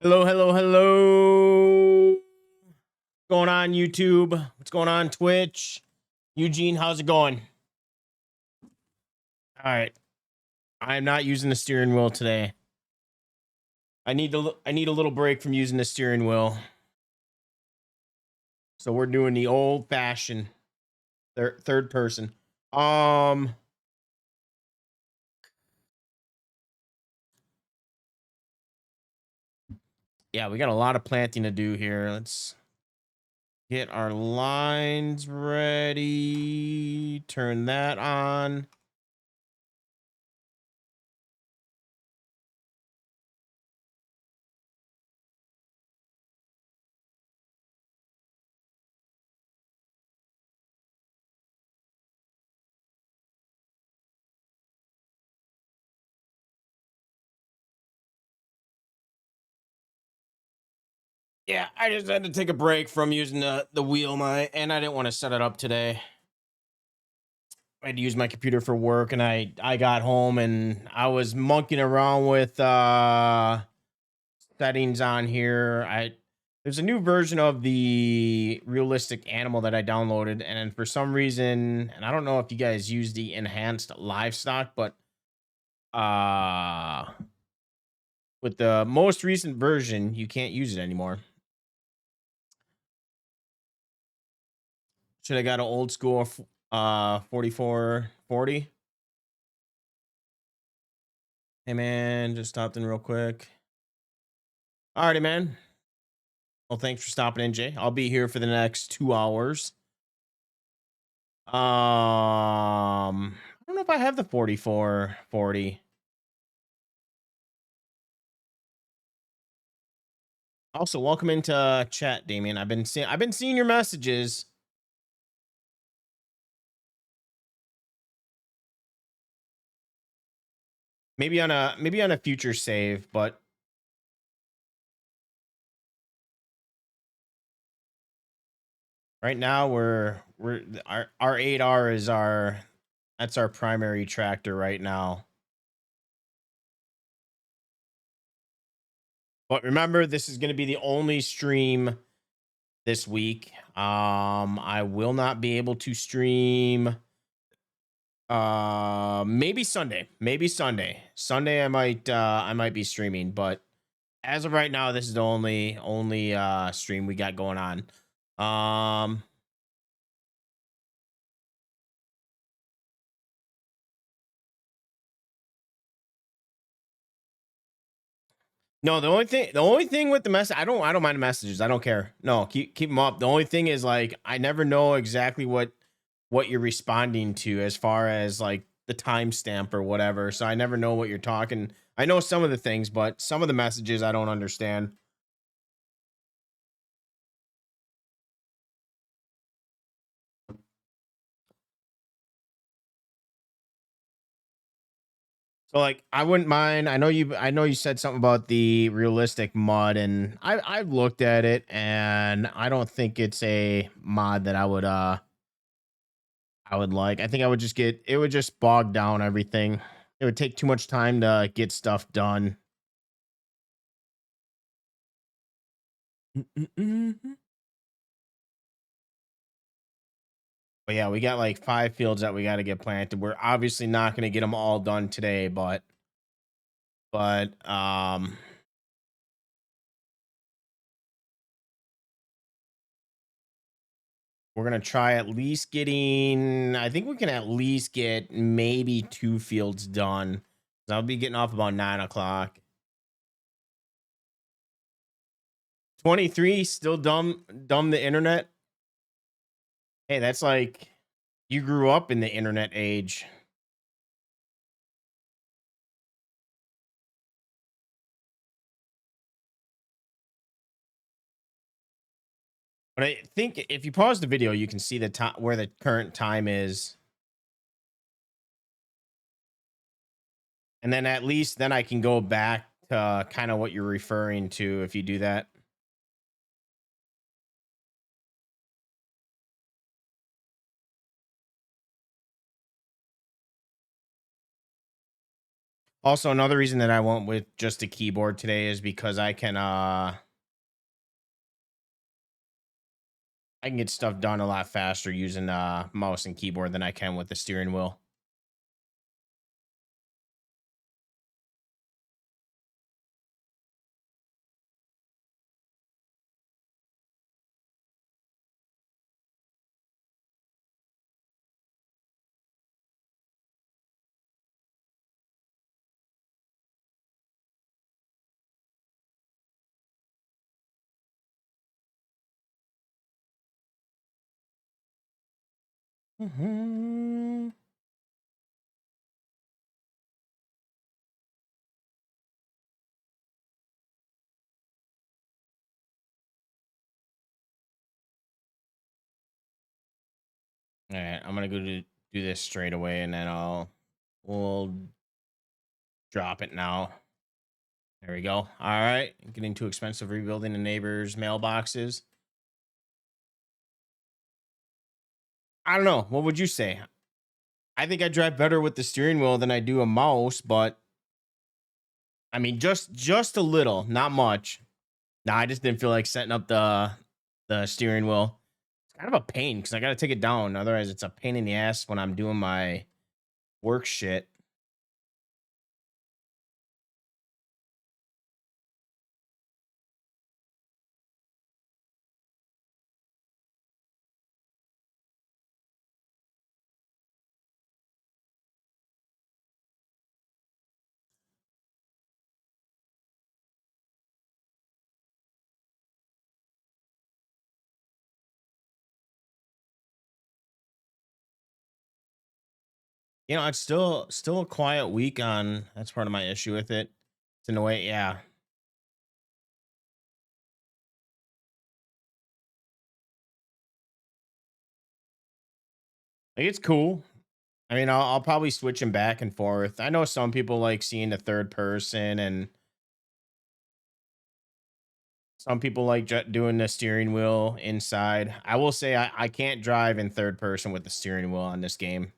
Hello, hello, hello. What's going on, YouTube? What's going on, Twitch? Eugene, how's it going? All right. I'm not using the steering wheel today. I need a little break from using the steering wheel. So we're doing the old fashioned third person. Yeah, we got a lot of planting to do here. Let's get our lines ready. Turn that on. Yeah, I just had to take a break from using the wheel, and I didn't want to set it up today. I had to use my computer for work, and I got home and I was monkeying around with settings on here. There's a new version of the realistic animal that I downloaded, and for some reason, and I don't know if you guys use the enhanced livestock, but uh with the most recent version, you can't use it anymore. Should have got an old school 4440. Hey man, just stopped in real quick. Alrighty, man. Well, thanks for stopping in, Jay. I'll be here for the next 2 hours. I don't know if I have the 4440. Also, welcome into chat, Damien. I've been seeing your messages. Maybe on a future save, but right now our 8R is that's our primary tractor right now. But remember, this is going to be the only stream this week. I will not be able to stream maybe Sunday. Sunday I might be streaming, but as of right now, this is the only stream we got going on. No, the only thing with the message, I don't mind the messages. I don't care. No, keep them up. The only thing is, like, I never know exactly what you're responding to as far as like the timestamp or whatever. So I never know what you're talking. I know some of the things, but some of the messages I don't understand. So like I wouldn't mind. I know you said something about the realistic mod, and I've looked at it, and I don't think it's a mod that I would like. I think it would just bog down everything. It would take too much time to get stuff done. But yeah, we got like 5 fields that we got to get planted. We're obviously not going to get them all done today, but we're going to try at least getting, I think we can at least get maybe 2 fields done. I'll be getting off about 9 o'clock. 23, still dumb the internet. Hey, that's like, you grew up in the internet age. But I think if you pause the video, you can see the time where the current time is. And then at least then I can go back to kind of what you're referring to if you do that. Also, another reason that I went with just a keyboard today is because I can get stuff done a lot faster using mouse and keyboard than I can with the steering wheel. Mhm. All right, I'm gonna do this straight away, and then we'll drop it now. There we go. All right, getting too expensive rebuilding the neighbors' mailboxes. I don't know. What would you say? I think I drive better with the steering wheel than I do a mouse, but I mean, just a little, not much. Nah, I just didn't feel like setting up the steering wheel. It's kind of a pain because I got to take it down. Otherwise, it's a pain in the ass when I'm doing my work shit. You know, it's still a quiet week on. That's part of my issue with it. It's in a way, yeah. Like, it's cool. I mean, I'll probably switch them back and forth. I know some people like seeing the third person, and some people like doing the steering wheel inside. I will say I can't drive in third person with the steering wheel on this game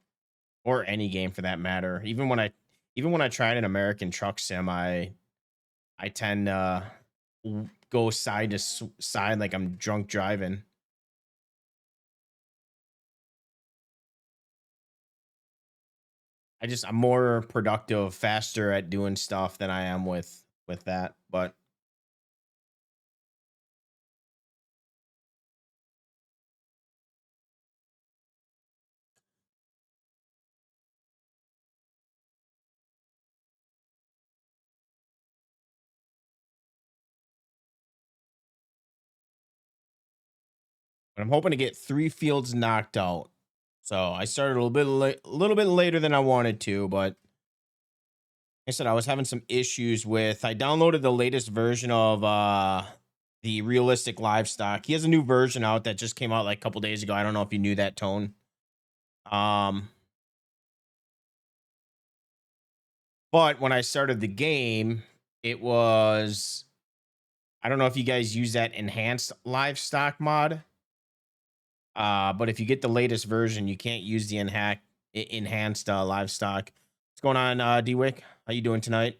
or any game for that matter. Even when I tried an American Truck Sim, I tend to go side to side like I'm drunk driving. I'm more productive, faster at doing stuff than I am with that. But I'm hoping to get 3 fields knocked out. So I started a little bit later than I wanted to, but like I said, I was having some issues with. I downloaded the latest version of the realistic livestock. He has a new version out that just came out like a couple days ago. I don't know if you knew that, Tone. Um, but when I started the game, it was I don't know if you guys use that enhanced livestock mod. But if you get the latest version, you can't use the enhanced livestock. What's going on, Dwick? How you doing tonight?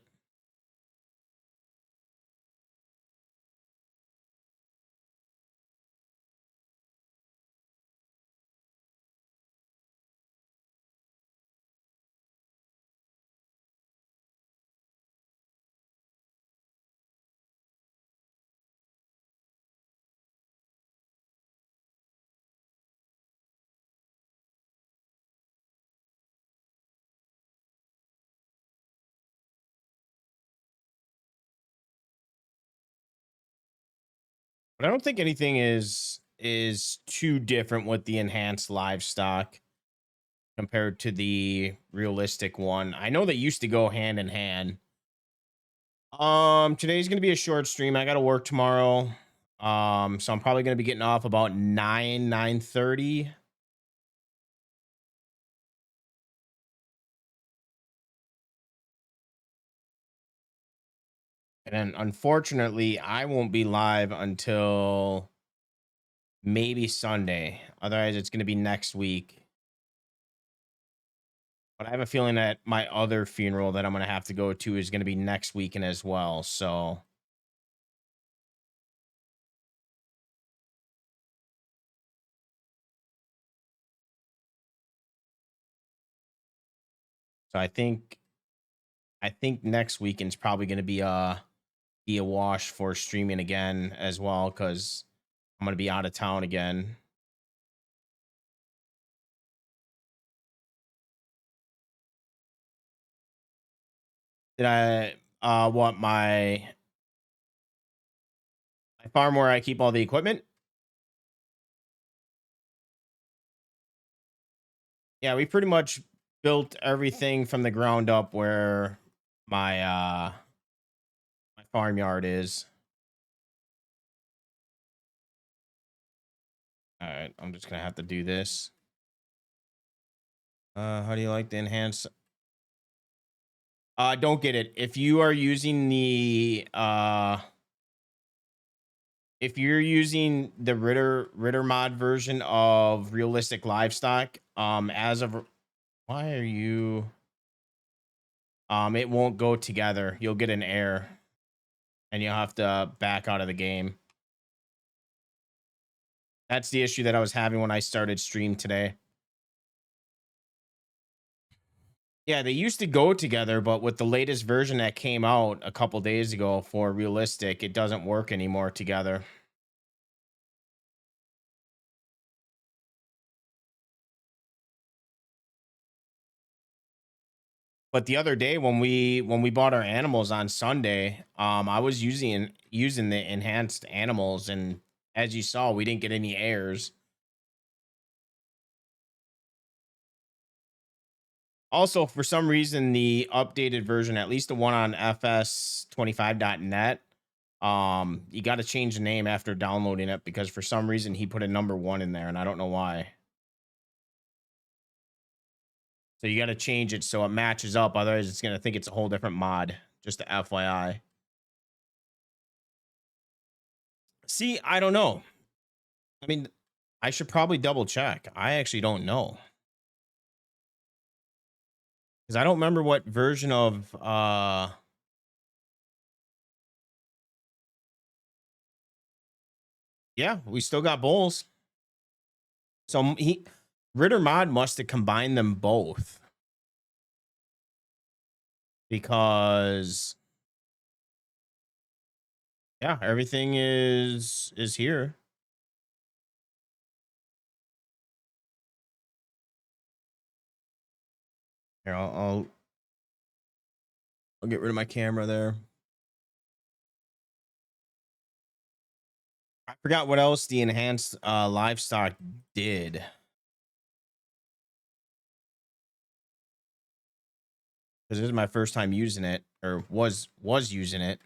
But I don't think anything is too different with the enhanced livestock compared to the realistic one. I know they used to go hand in hand. Today's gonna be a short stream. I gotta work tomorrow. So I'm probably gonna be getting off about 9:30. And then unfortunately, I won't be live until maybe Sunday. Otherwise, it's gonna be next week. But I have a feeling that my other funeral that I'm going to have to go to is going to be next weekend as well. So I think next weekend's probably going to be a wash for streaming again as well, because I'm going to be out of town again. Did I what my farm where I keep all the equipment? Yeah, we pretty much built everything from the ground up where my farmyard is. All right, I'm just gonna have to do this. How do you like the enhance? Don't get it. If you are using the if you're using the Ritter mod version of realistic livestock, as of why are you it won't go together. You'll get an error and you'll have to back out of the game. That's the issue that I was having when I started stream today. Yeah, they used to go together, but with the latest version that came out a couple days ago for realistic, it doesn't work anymore together. But the other day when we bought our animals on Sunday, I was using the enhanced animals, and as you saw, we didn't get any errors. Also, for some reason, the updated version, at least the one on fs25.net, you got to change the name after downloading it because for some reason he put a number 1 in there, and I don't know why. So you got to change it so it matches up. Otherwise, it's going to think it's a whole different mod. Just a FYI. See, I don't know. I mean, I should probably double check. I actually don't know. Because I don't remember what version of yeah, we still got bowls. So Ritter mod must have combined them both. Because yeah, everything is here. Here, I'll get rid of my camera there. I forgot what else the enhanced livestock did. Because this is my first time using it, or was using it.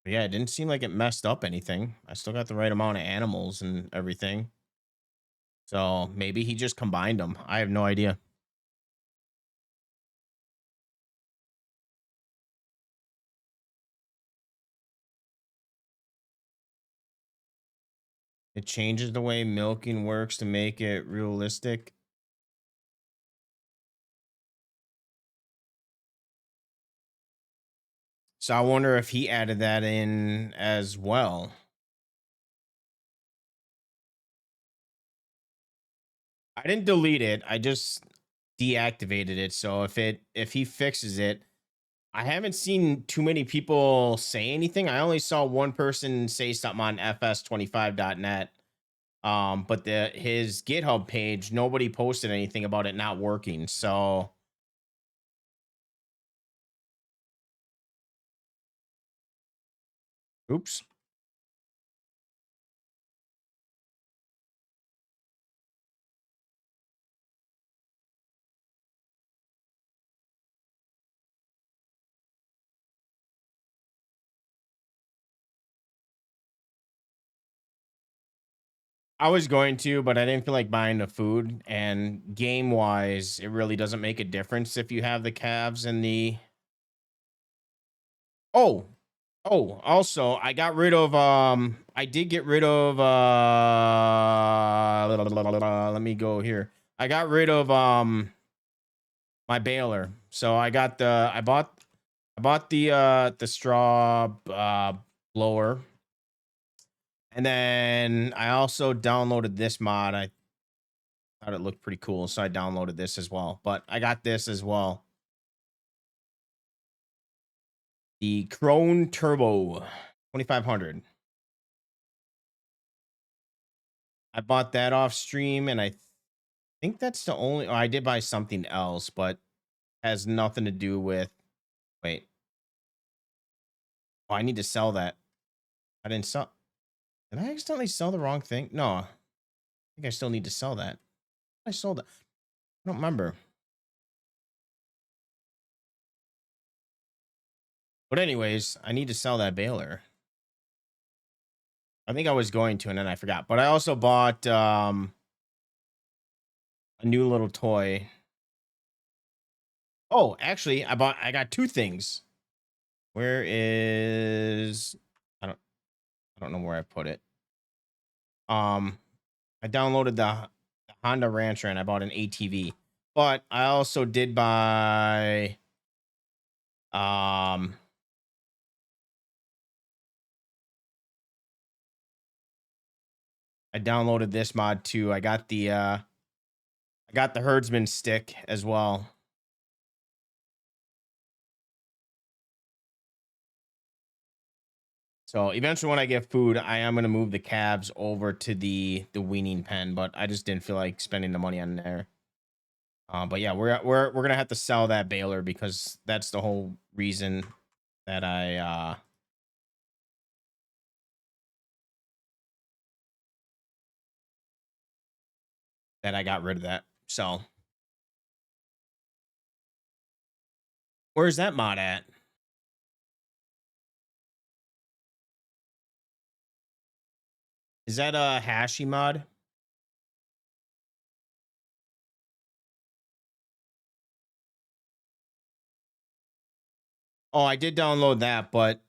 But yeah, it didn't seem like it messed up anything. I still got the right amount of animals and everything. So maybe he just combined them. I have no idea. It changes the way milking works to make it realistic. So I wonder if he added that in as well. I didn't delete it. I just deactivated it. So if he fixes it, I haven't seen too many people say anything. I only saw one person say something on fs25.net. But his GitHub page, nobody posted anything about it not working. So oops. I was going to, but I didn't feel like buying the food. And game wise, it really doesn't make a difference if you have the calves and the. Oh, also, I got rid of I did get rid of let me go here. I got rid of my baler. So I bought the straw blower. And then I also downloaded this mod. I thought it looked pretty cool, so I downloaded this as well. But I got this as well. The Crone Turbo 2500. I bought that off stream, and I think that's the only. Oh, I did buy something else, but has nothing to do with. Wait. Oh, I need to sell that. I didn't sell. Did I accidentally sell the wrong thing? No. I think I still need to sell that. I sold it. I don't remember. But anyways, I need to sell that baler. I think I was going to, and then I forgot. But I also bought a new little toy. Oh, actually, I got two things. Where is I don't know where I put it. I downloaded the Honda Rancher and I bought an ATV. But I also did buy I downloaded this mod too. I got the herdsman stick as well. So eventually when I get food, I am going to move the calves over to the weaning pen, but I just didn't feel like spending the money on there. But yeah, we're going to have to sell that baler because that's the whole reason that I got rid of that. So where's that mod at? Is that a Hashi mod? Oh, I did download that, but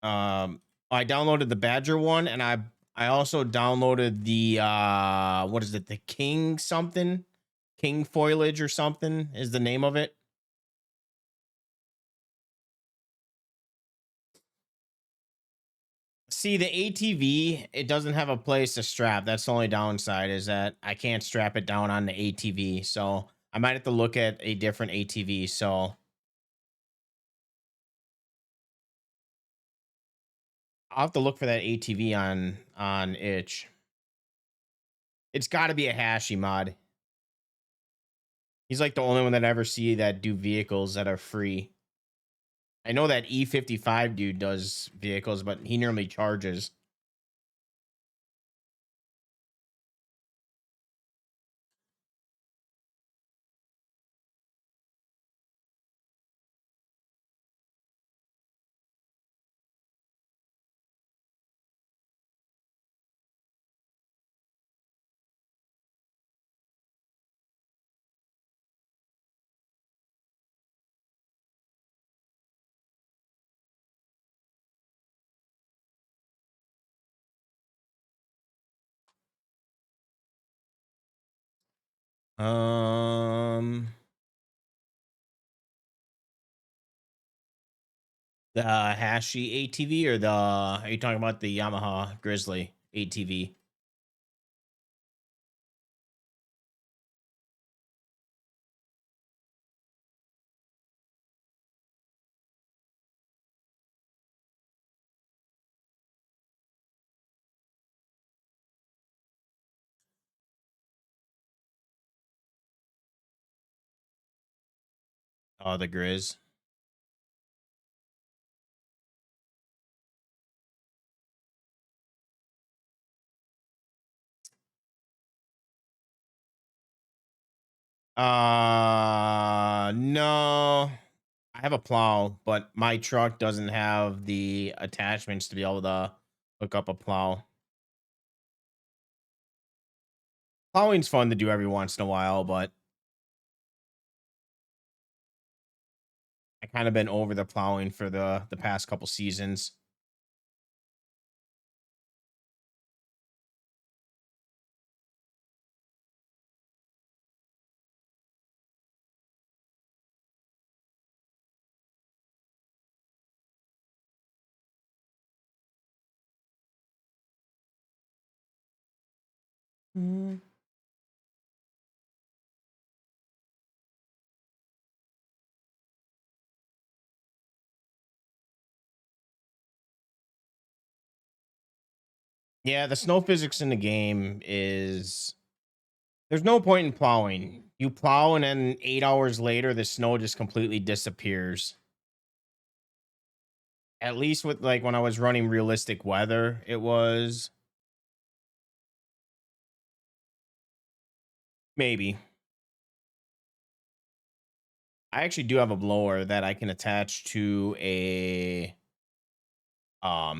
I downloaded the Badger one, and I also downloaded the what is it? The King something, King Foliage or something is the name of it. See, the ATV, it doesn't have a place to strap. That's the only downside, is that I can't strap it down on the ATV. So I might have to look at a different ATV. So I'll have to look for that ATV on itch. It's got to be a Hashi mod. He's like the only one that I ever see that do vehicles that are free. I know that E55 dude does vehicles, but he normally charges. The Hashi ATV or are you talking about the Yamaha Grizzly ATV? Oh, the Grizz. No. I have a plow, but my truck doesn't have the attachments to be able to hook up a plow. Plowing's fun to do every once in a while, but I kind of been over the plowing for the past couple seasons. Mm. Yeah, the snow physics in the game is there's no point in plowing. You plow and then 8 hours later the snow just completely disappears. At least with like when I was running realistic weather, it was maybe. I actually do have a blower that I can attach to a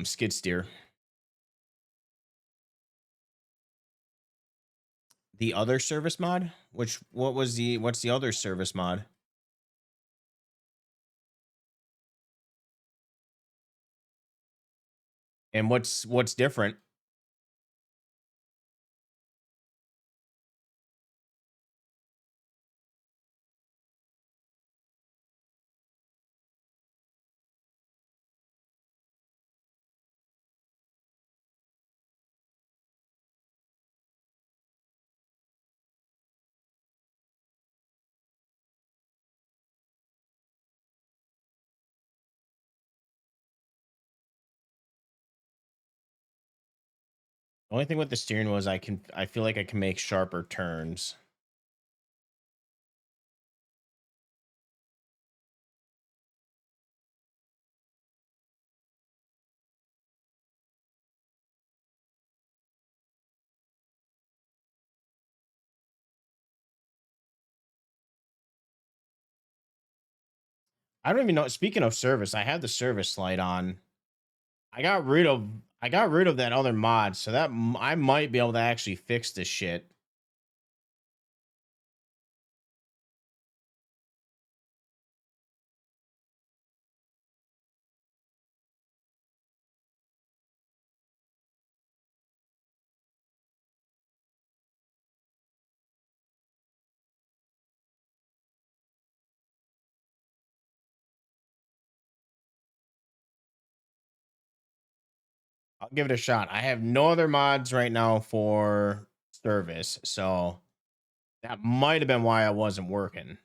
skid steer. The other service mod? What's the other service mod? And what's different? The only thing with the steering wheel is I feel like I can make sharper turns. I don't even know. Speaking of service, I had the service light on. I got rid of that other mod, so that I might be able to actually fix this shit. I'll give it a shot. I have no other mods right now for service, so that might have been why I wasn't working.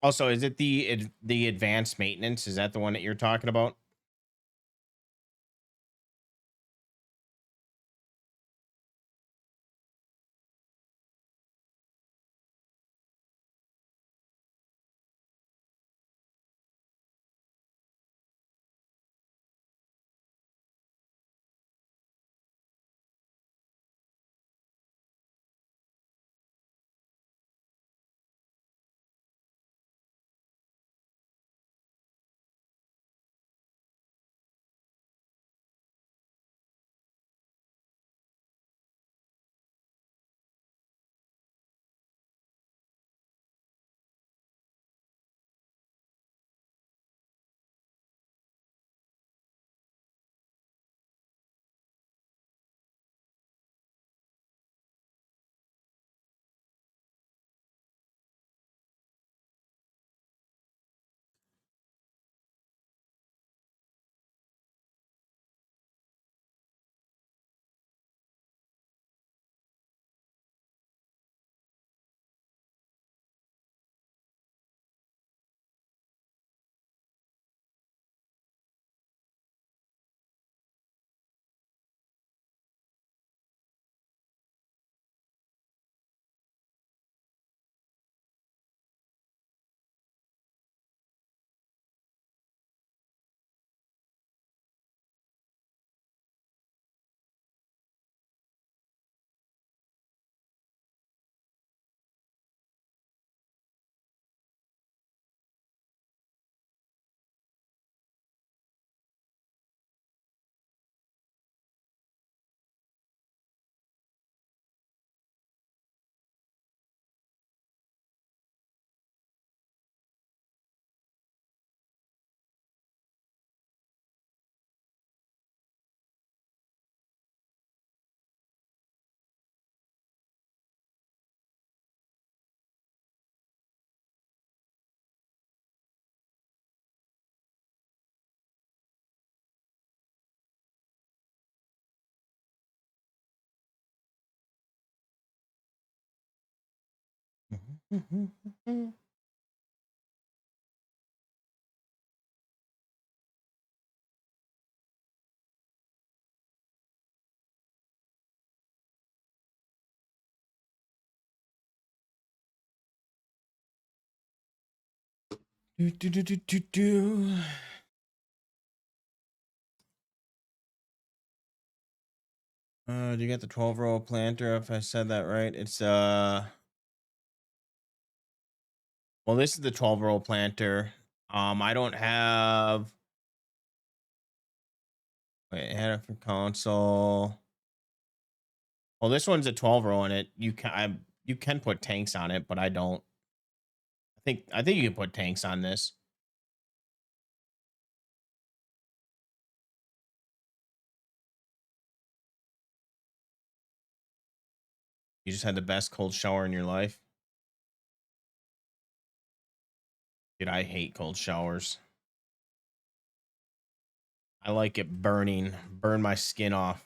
Also, is it the advanced maintenance? Is that the one that you're talking about? Do, do, do, do, do, do. Do you get the 12-row planter? If I said that right, it's well, this is the 12-row planter. I don't have. Wait, head for console. Well, this one's a 12-row in it. You can put tanks on it, but I don't. I think you can put tanks on this. You just had the best cold shower in your life. Dude, I hate cold showers. I like it burn my skin off.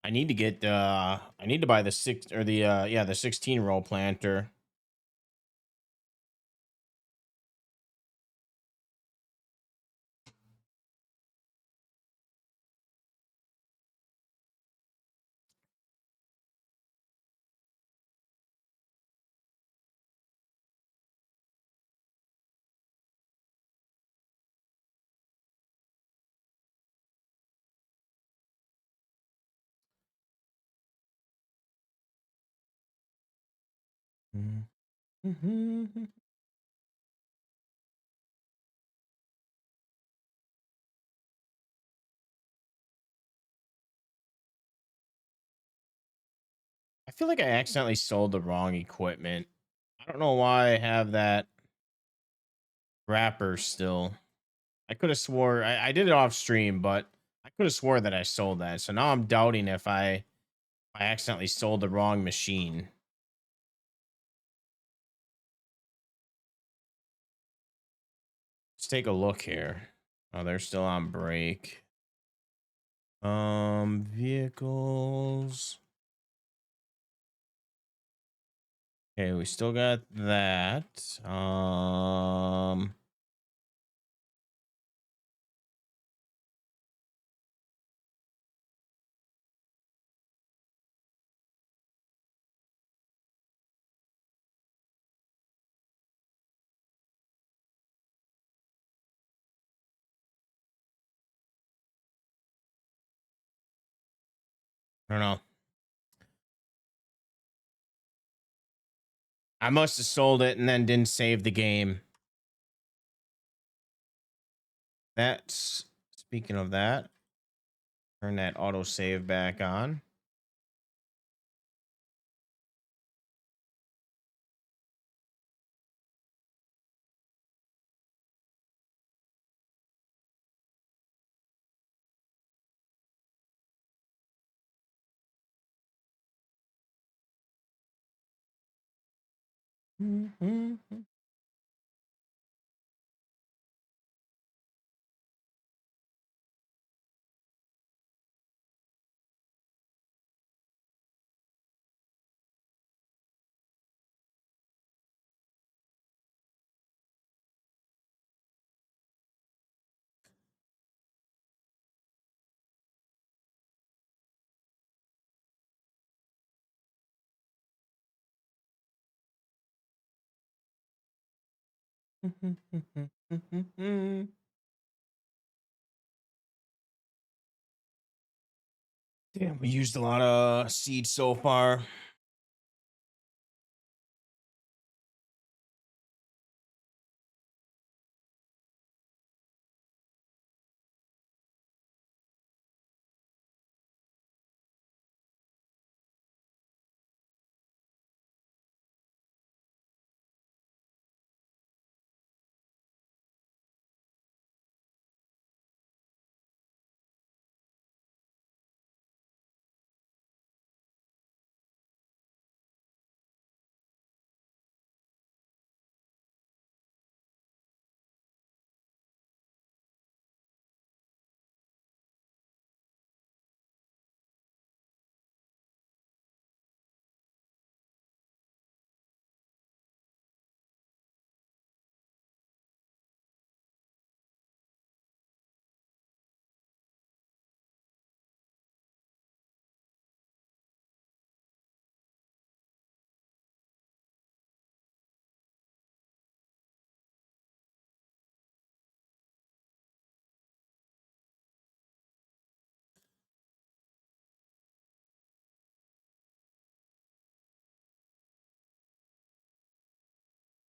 I need to get I need to buy the the 16 roll planter. I feel like I accidentally sold the wrong equipment. I don't know why I have that wrapper still. I could have swore I did it off stream, but I could have swore that I sold that. So now I'm doubting if I accidentally sold the wrong machine. Let's take a look here. Oh, they're still on break. Vehicles. Okay, we still got that. I don't know. I must have sold it and then didn't save the game. That's speaking of that. Turn that auto save back on. Damn, we used a lot of seed so far.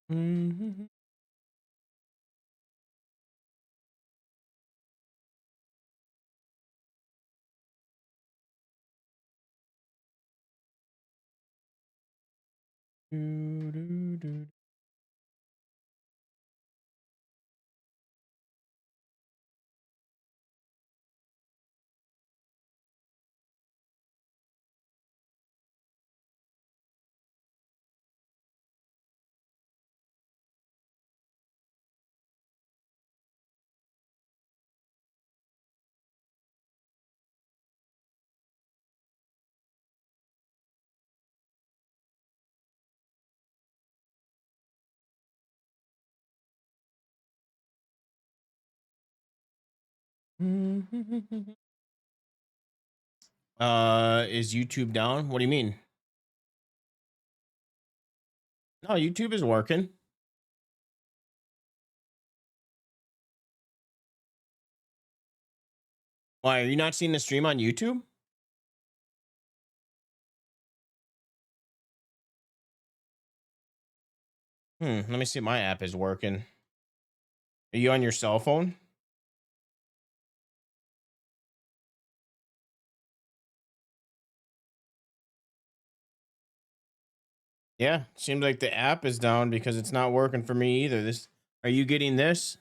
Mhm. Do, do, do. Mhm. Is YouTube down? What do you mean? No, YouTube is working. Why are you not seeing the stream on YouTube? Let me see if my app is working. Are you on your cell phone? Yeah, seems like the app is down because it's not working for me either. This, are you getting this?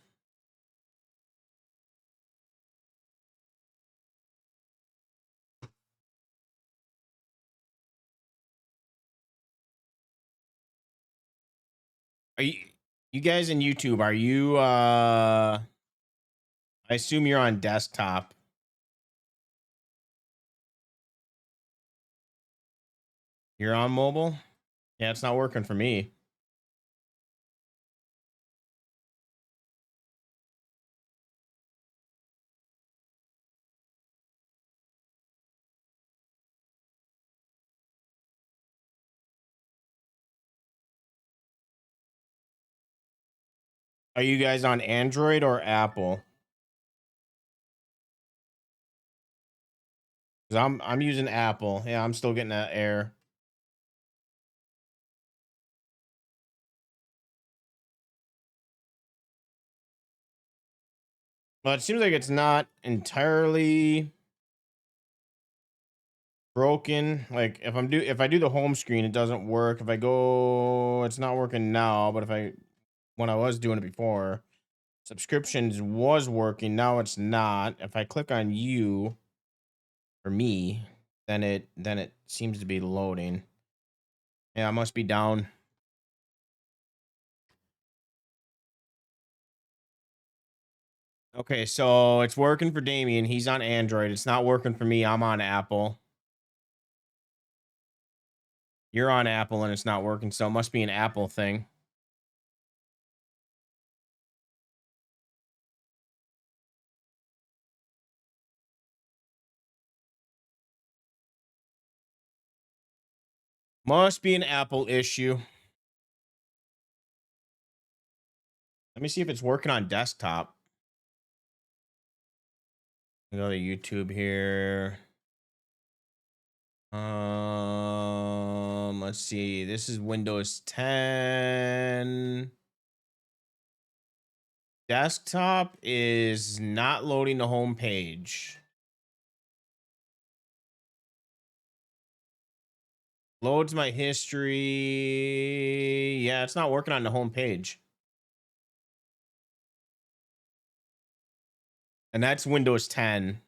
Are you guys in YouTube? Are you I assume you're on desktop. You're on mobile? Yeah, it's not working for me. Are you guys on Android or Apple? Cuz I'm using Apple. Yeah, I'm still getting that error. But it seems like it's not entirely broken. Like if I do the home screen, it doesn't work. If I go, it's not working now, but if I when I was doing it before, subscriptions was working. Now it's not. If I click on you for me, then it seems to be loading. Yeah, I must be down. Okay, so it's working for Damien. He's on Android. It's not working for me. I'm on Apple. You're on Apple and it's not working, so it must be an Apple thing. Must be an Apple issue. Let me see if it's working on desktop. Go to YouTube here. Let's see. This is Windows 10. Desktop is not loading the home page. Loads my history. Yeah, it's not working on the home page. And that's Windows 10.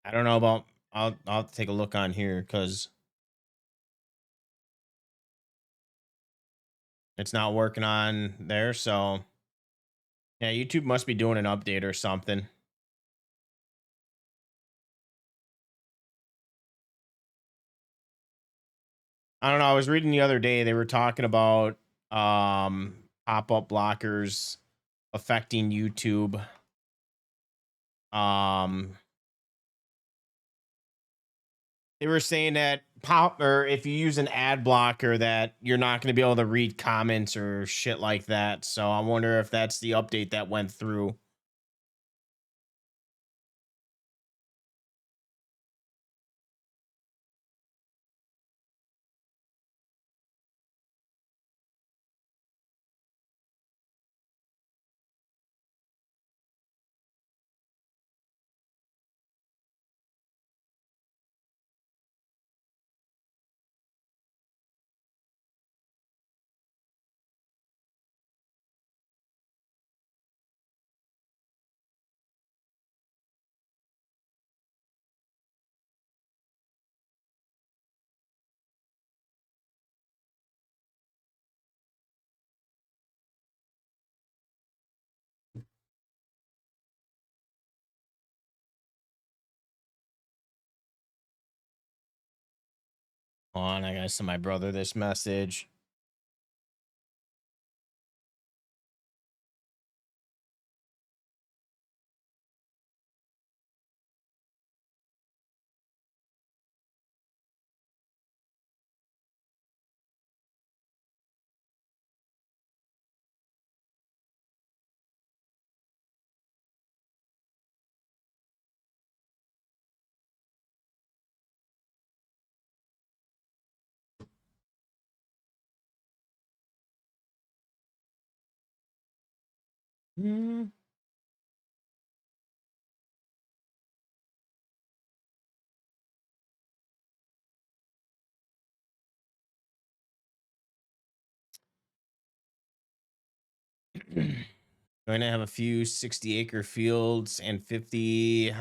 I don't know about I'll have to take a look on here because it's not working on there. So yeah, YouTube must be doing an update or something. I don't know. I was reading the other day, they were talking about pop-up blockers affecting YouTube. Um they were saying that pop or if you use an ad blocker that you're not going to be able to read comments or shit like that. So I wonder if that's the update that went through. Hold on, I gotta send my brother this message. Hmm. Going to have a few 60-acre fields and 50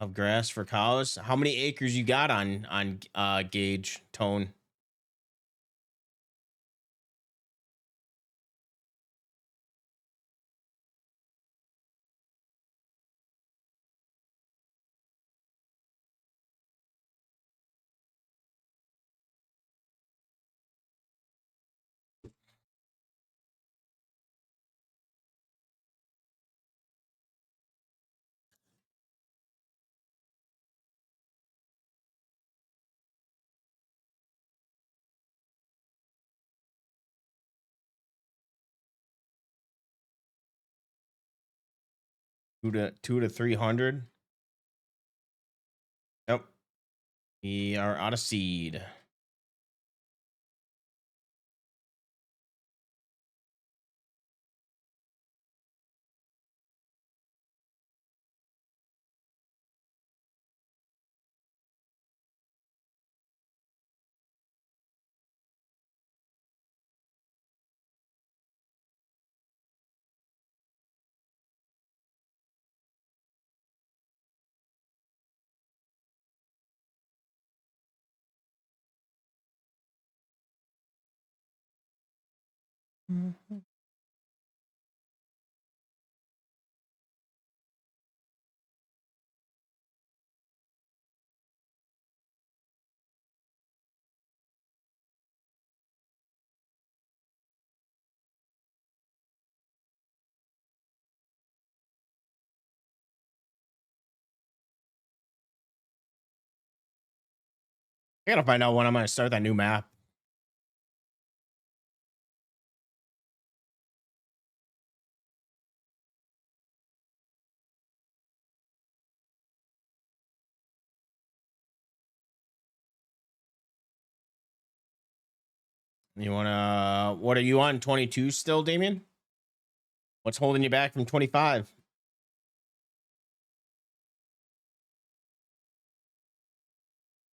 of grass for cows. How many acres you got on Gauge Tone? Two to 300. Yep. We are out of seed. Mhm. I gotta find out when I'm gonna start that new map. You wanna? What are you on? 22 still, Damien? What's holding you back from 25?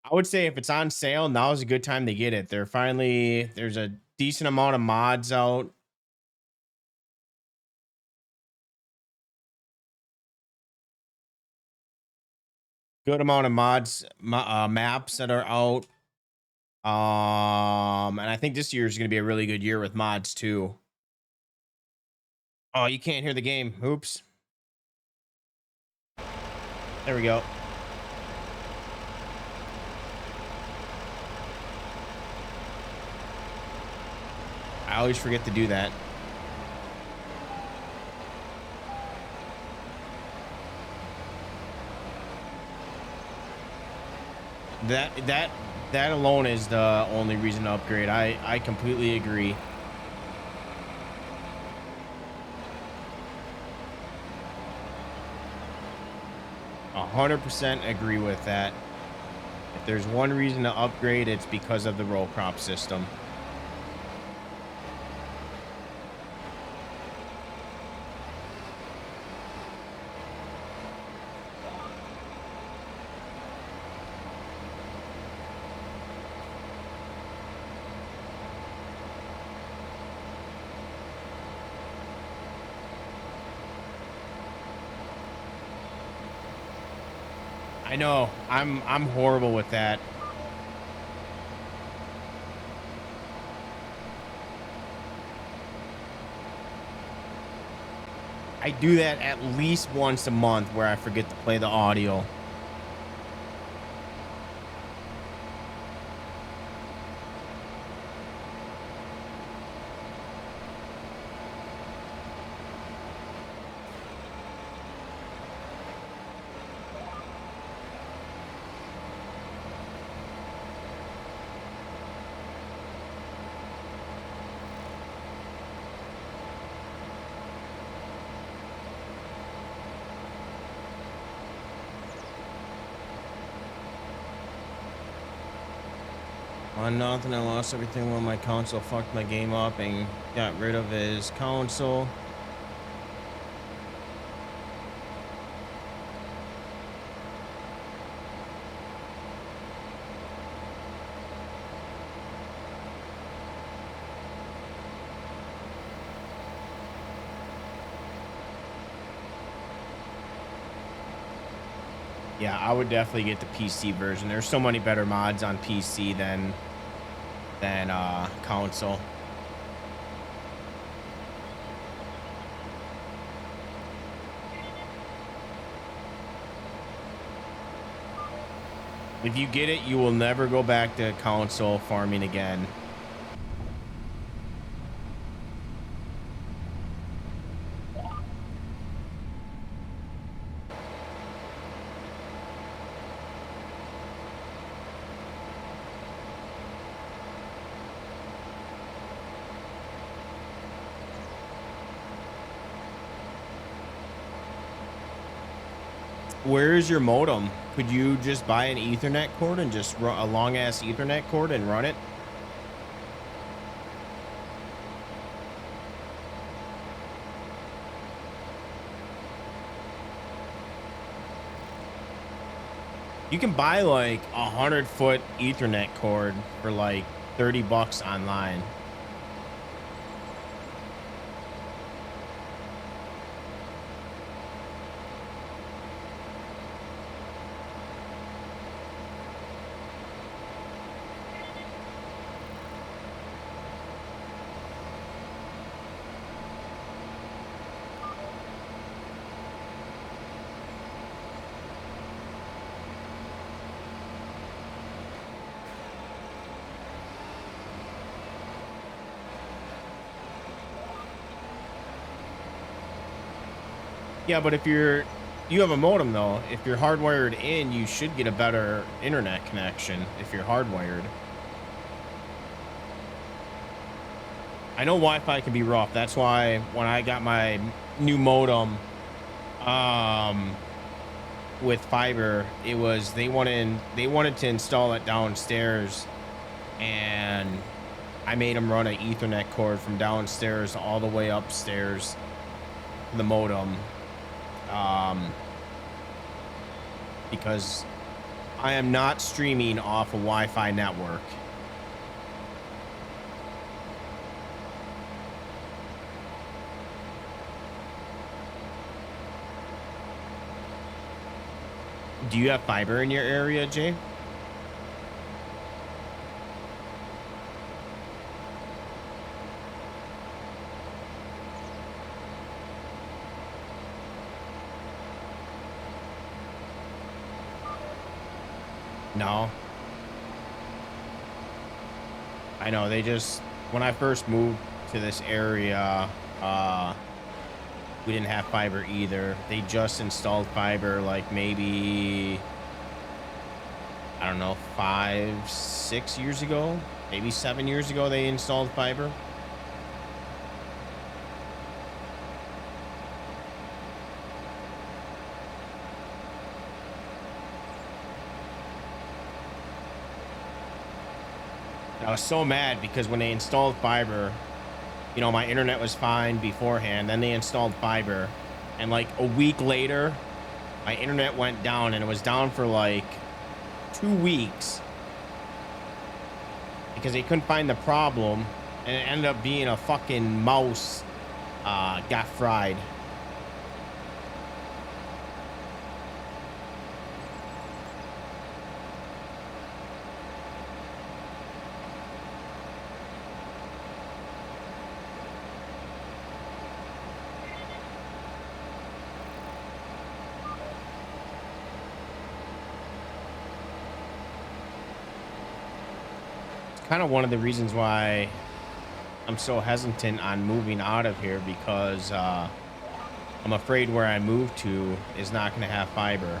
I would say if it's on sale, now is a good time to get it. There's a decent amount of mods out. Good amount of maps that are out. And I think this year is going to be a really good year with mods too. Oh, you can't hear the game. Oops. There we go. I always forget to do that. That alone is the only reason to upgrade. I completely agree. A 100% agree with that. If there's one reason to upgrade, it's because of the row crop system. I know. I'm horrible with that. I do that at least once a month where I forget to play the audio. On nothing, I lost everything when my console fucked my game up and got rid of his console. Yeah, I would definitely get the PC version. There's so many better mods on PC than console. If you get it, you will never go back to console farming again. Where is your modem? Could you just buy an Ethernet cord and just run a long ass Ethernet cord and run it? You can buy like 100-foot Ethernet cord for like $30 online. Yeah, but if you have a modem though, if you're hardwired in, you should get a better internet connection if you're hardwired. I know Wi-Fi can be rough. That's why when I got my new modem with fiber, it was they wanted to install it downstairs, and I made them run an Ethernet cord from downstairs all the way upstairs to the modem. Because I am not streaming off a Wi-Fi network. Do you have fiber in your area, Jay? No. I know, they just, when I first moved to this area, we didn't have fiber either. They just installed fiber like maybe, I don't know, 5, 6 years ago, maybe 7 years ago they installed fiber. I was so mad because when they installed fiber, you know, my internet was fine beforehand. Then they installed fiber, and like a week later, my internet went down, and it was down for like 2 weeks because they couldn't find the problem, and it ended up being a fucking mouse got fried. Kind of one of the reasons why I'm so hesitant on moving out of here, because I'm afraid where I move to is not going to have fiber.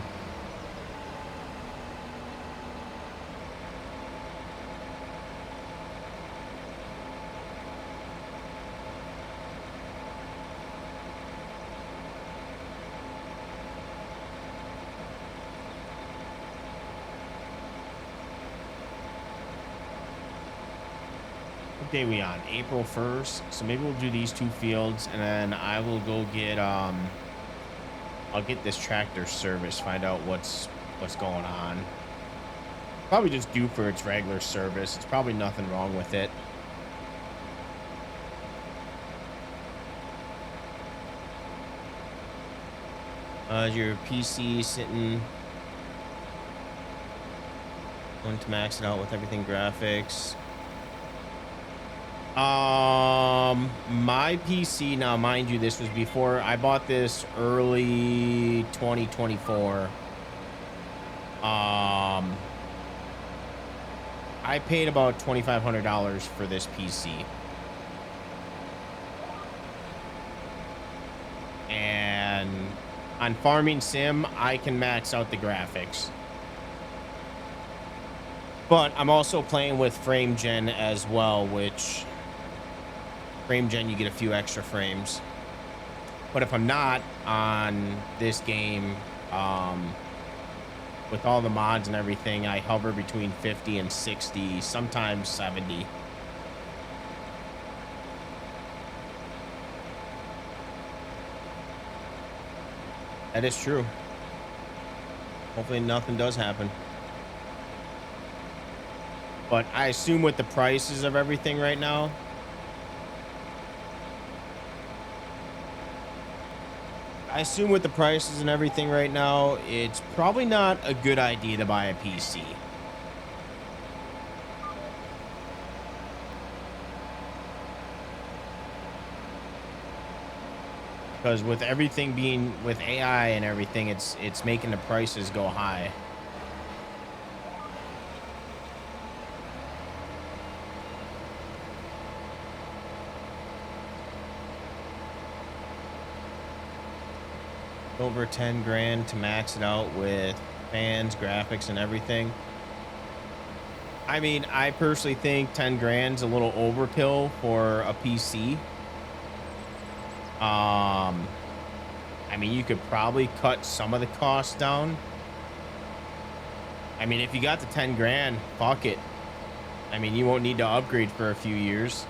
What day we on? April 1st. So maybe we'll do these 2 fields, and then I will go get I'll get this tractor service, find out what's going on. Probably just due for its regular service. It's probably nothing wrong with it. Your PC sitting, going to max it out with everything graphics. My PC, now mind you, this was before I bought this early 2024. I paid about $2,500 for this PC. And on Farming Sim, I can max out the graphics. But I'm also playing with Frame Gen as well, which Frame Gen, you get a few extra frames. But if I'm not on this game, with all the mods and everything, I hover between 50 and 60, sometimes 70. That is true. Hopefully nothing does happen. But I assume with the prices of everything right now, it's probably not a good idea to buy a PC. Because with everything being with AI and everything, it's making the prices go high. Over 10 grand to max it out with fans, graphics, and everything. I mean, I personally think 10 grand's a little overkill for a PC. I mean, you could probably cut some of the costs down. I mean, if you got the 10 grand, fuck it. I mean, you won't need to upgrade for a few years.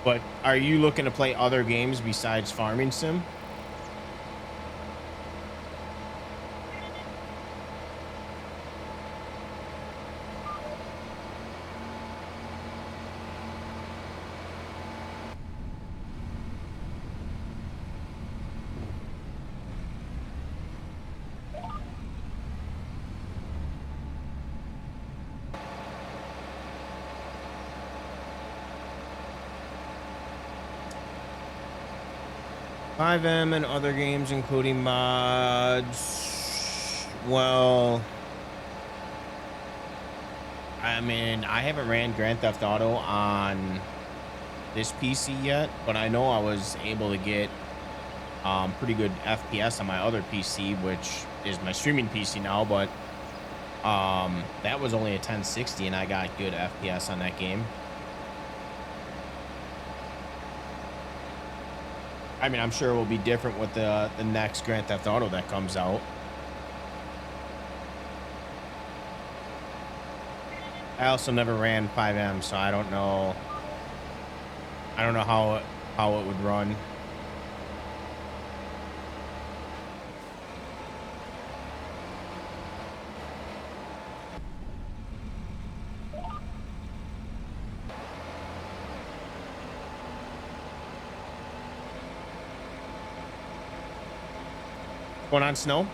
But are you looking to play other games besides Farming Sim? .5M and other games, including mods. Well, I mean, I haven't ran Grand Theft Auto on this PC yet, but I know I was able to get pretty good FPS on my other PC, which is my streaming PC now, but that was only a 1060 and I got good FPS on that game. I mean, I'm sure it will be different with the next Grand Theft Auto that comes out. I also never ran 5M, so I don't know. I don't know how it would run. Going on, Snow?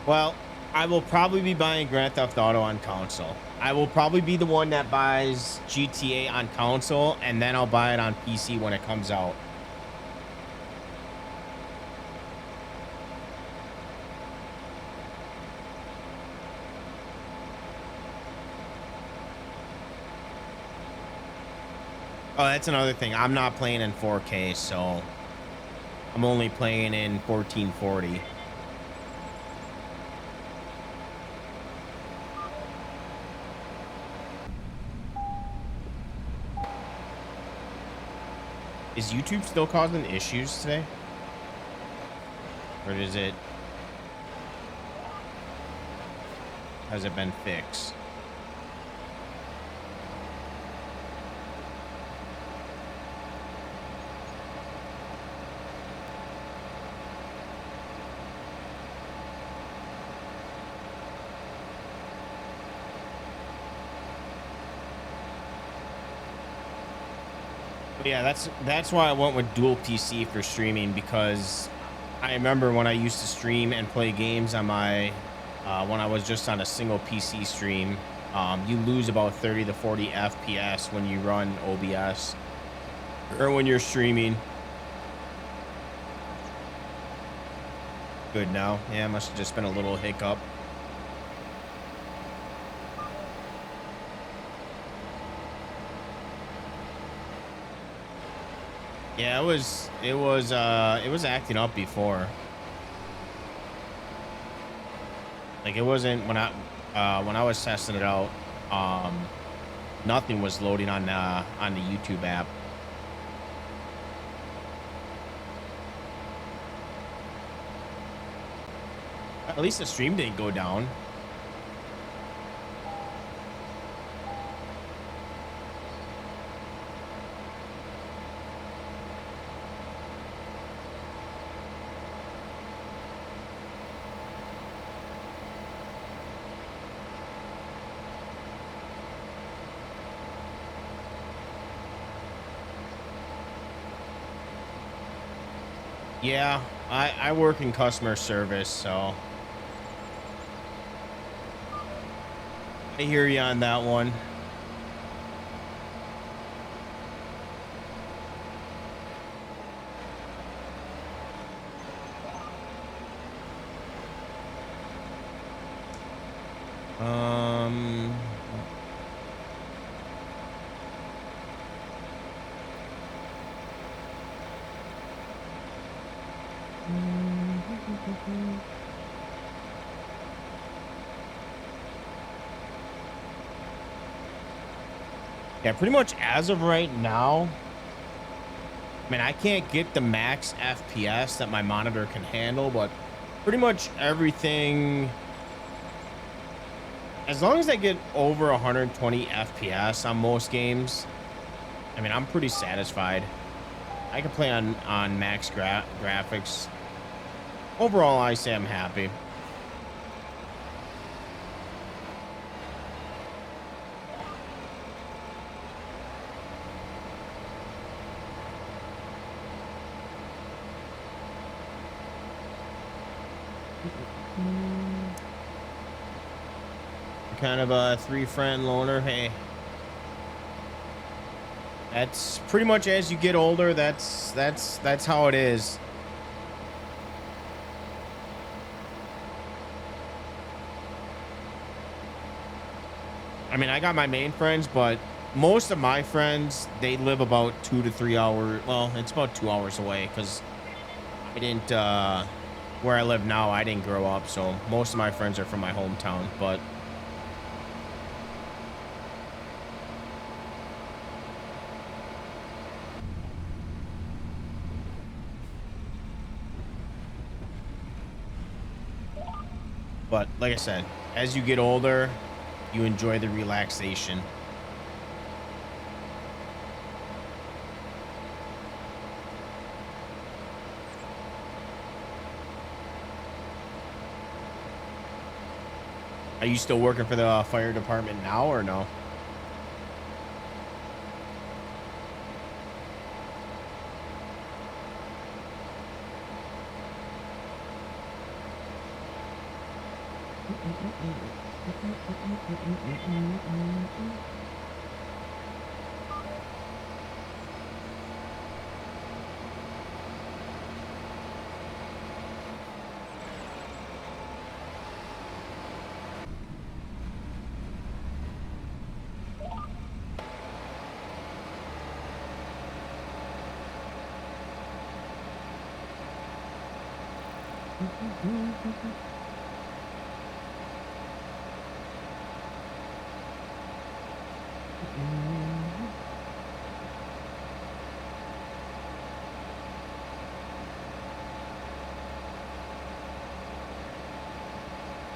Well, I will probably be buying Grand Theft Auto on console. I will probably be the one that buys GTA on console, and then I'll buy it on PC when it comes out. Oh, that's another thing. I'm not playing in 4K, so I'm only playing in 1440. Is YouTube still causing issues today? Or has it been fixed? But yeah, that's why I went with dual PC for streaming, because I remember when I used to stream and play games on my when I was just on a single PC stream, you lose about 30 to 40 FPS when you run OBS or when you're streaming. Good now. Yeah, must have just been a little hiccup. Yeah, it was acting up before. Like, it wasn't when I was testing it out, nothing was loading on the YouTube app. At least the stream didn't go down. Yeah, I work in customer service, so I hear you on that one. Yeah, pretty much as of right now, I mean, I can't get the max FPS that my monitor can handle, but pretty much everything, as long as I get over 120 FPS on most games, I mean, I'm pretty satisfied. I can play on max graphics. Overall, I say I'm happy. Kind of a 3-friend loner. Hey, that's pretty much as you get older. That's how it is. I mean, I got my main friends, but most of my friends, they live about 2 to 3 hours. Well, it's about 2 hours away, because I didn't where I live now, I didn't grow up, so most of my friends are from my hometown. But like I said, as you get older, you enjoy the relaxation. Are you still working for the fire department now, or no?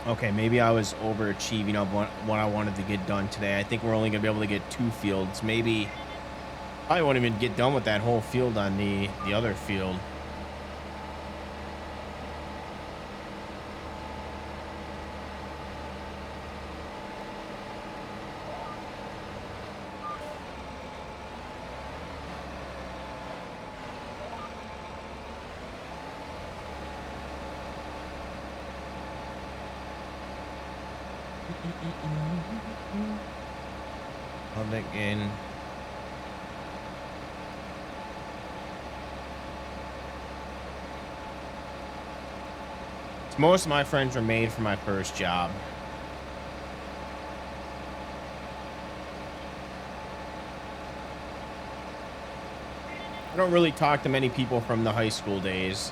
Okay, maybe I was overachieving of what I wanted to get done today. I think we're only gonna be able to get 2 fields. Maybe I won't even get done with that whole field on the other field. Public in. Most of my friends were made for my first job. I don't really talk to many people from the high school days.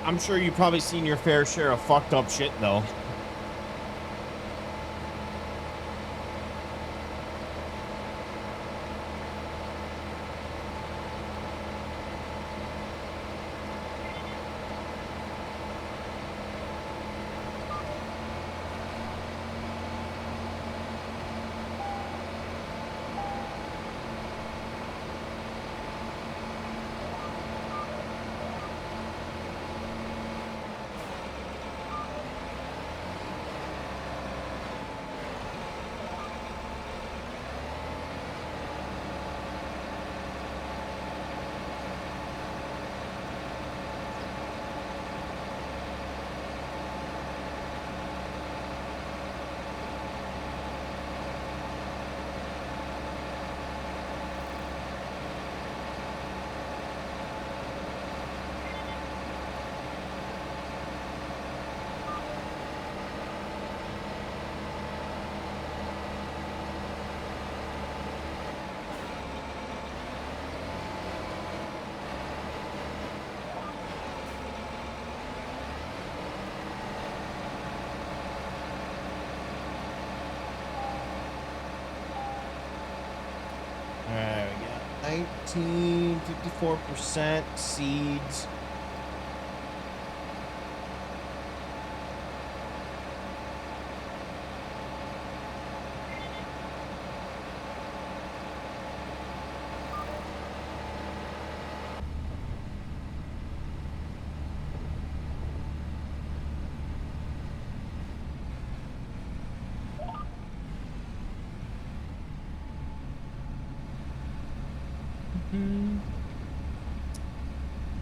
I'm sure you've probably seen your fair share of fucked up shit, though. Alright, we got 54% seeds.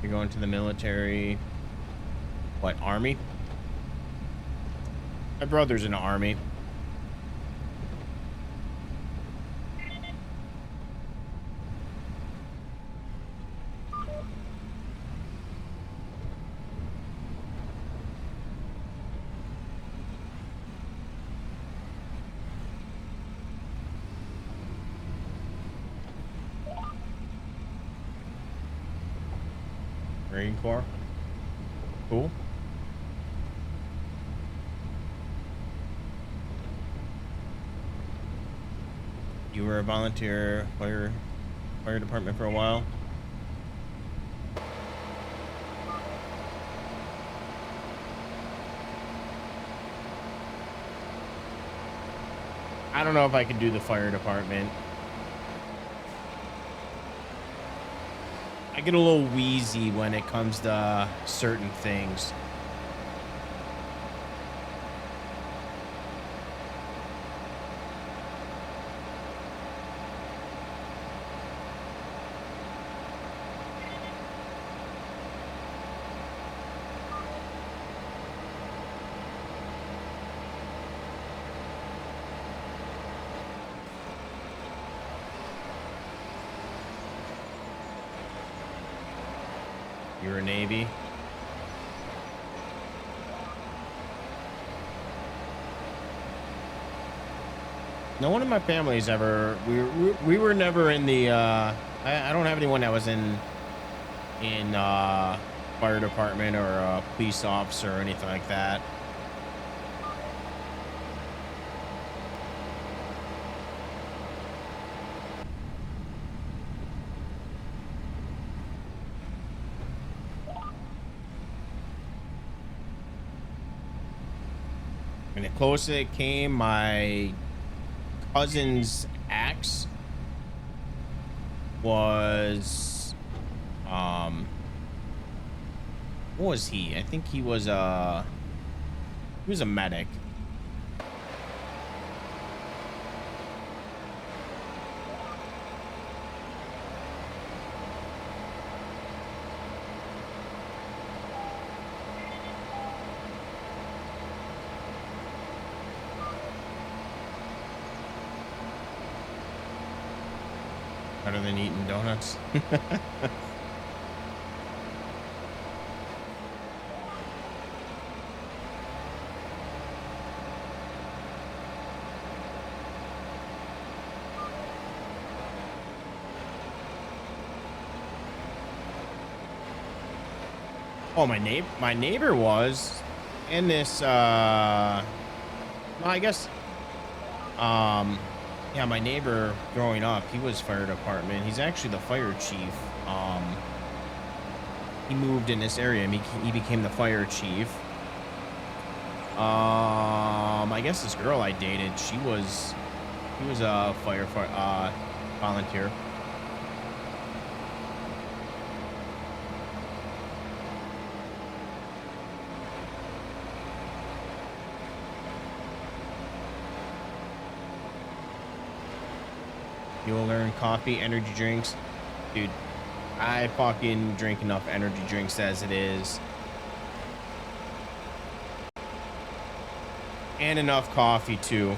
You're going to the military. What, army? My brother's in the army. Marine Corps. Cool. You were a volunteer fire department for a while. I don't know if I could do the fire department. I get a little wheezy when it comes to certain things. You're a Navy. No one in my family's ever. We were never in the. I don't have anyone that was in fire department or a police officer or anything like that. And the closest it came, my cousin's ex was, what was he? I think he was a medic. Better than eating donuts. Oh, my neighbor was in this well, I guess yeah, my neighbor growing up, he was fire department. He's actually the fire chief. He moved in this area and he became the fire chief. I guess this girl I dated, she was a firefighter volunteer. You'll learn coffee, energy drinks. Dude, I fucking drink enough energy drinks as it is. And enough coffee too.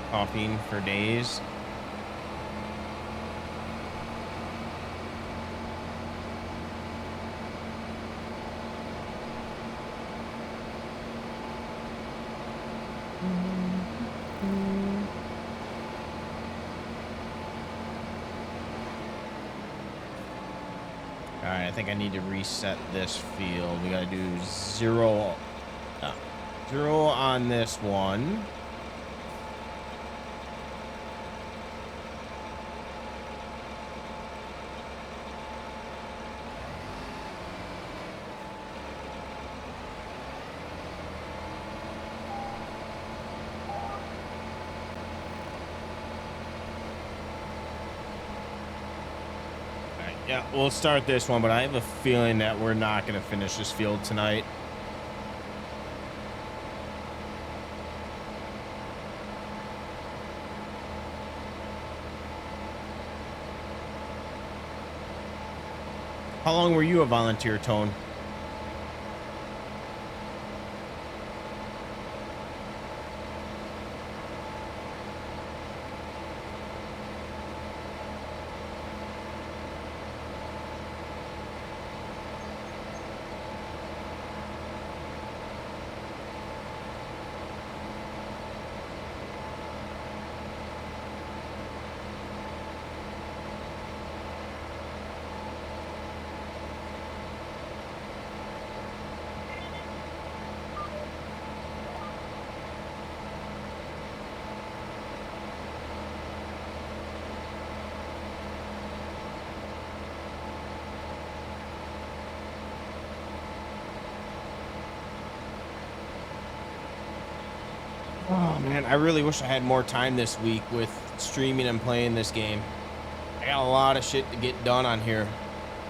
Caffeine for days. All right, I think I need to reset this field. We got to do 0 on this one. Yeah, we'll start this one, but I have a feeling that we're not going to finish this field tonight. How long were you a volunteer, Tone? Oh man, I really wish I had more time this week with streaming and playing this game. I got a lot of shit to get done on here.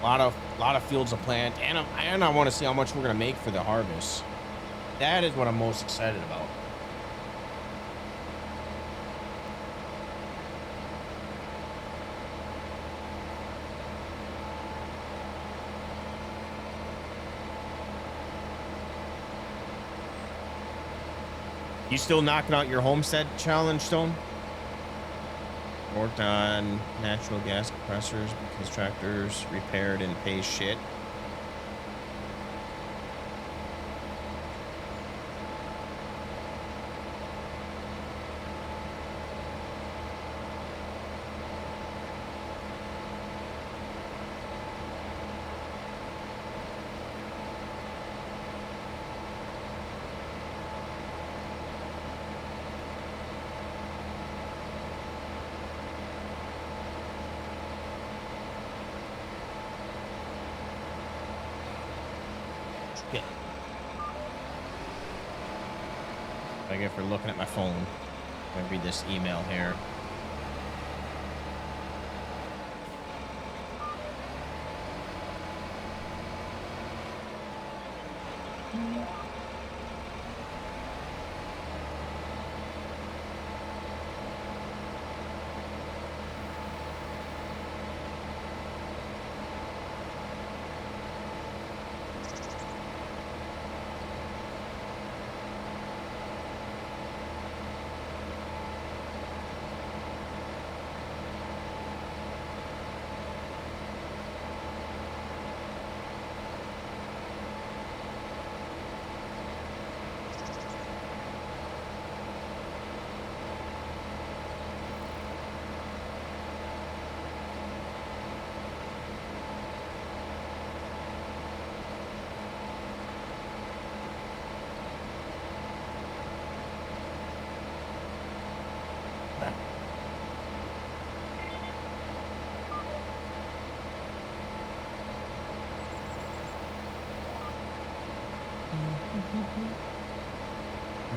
A lot of fields to plant, and I want to see how much we're gonna make for the harvest. That is what I'm most excited about. You still knocking out your homestead challenge, Stone? Worked on natural gas compressors because tractors repaired and pay shit. Yeah. I guess for looking at my phone. I'm gonna read this email here.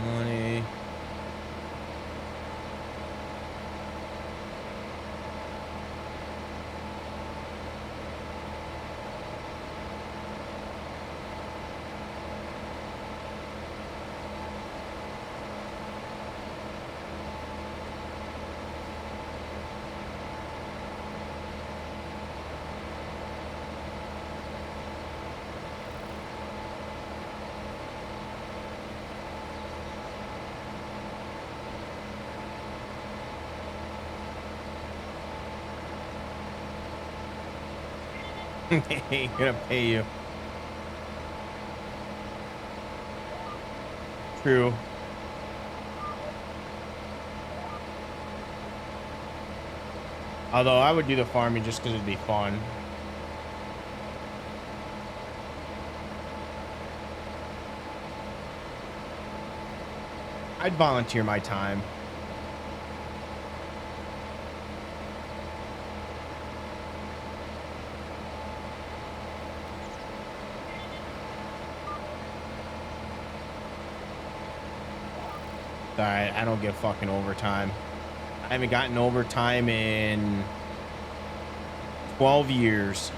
Money. Ain't gonna pay you. True. Although I would do the farming just because it'd be fun. I'd volunteer my time. Alright, I don't get fucking overtime. I haven't gotten overtime in 12 years.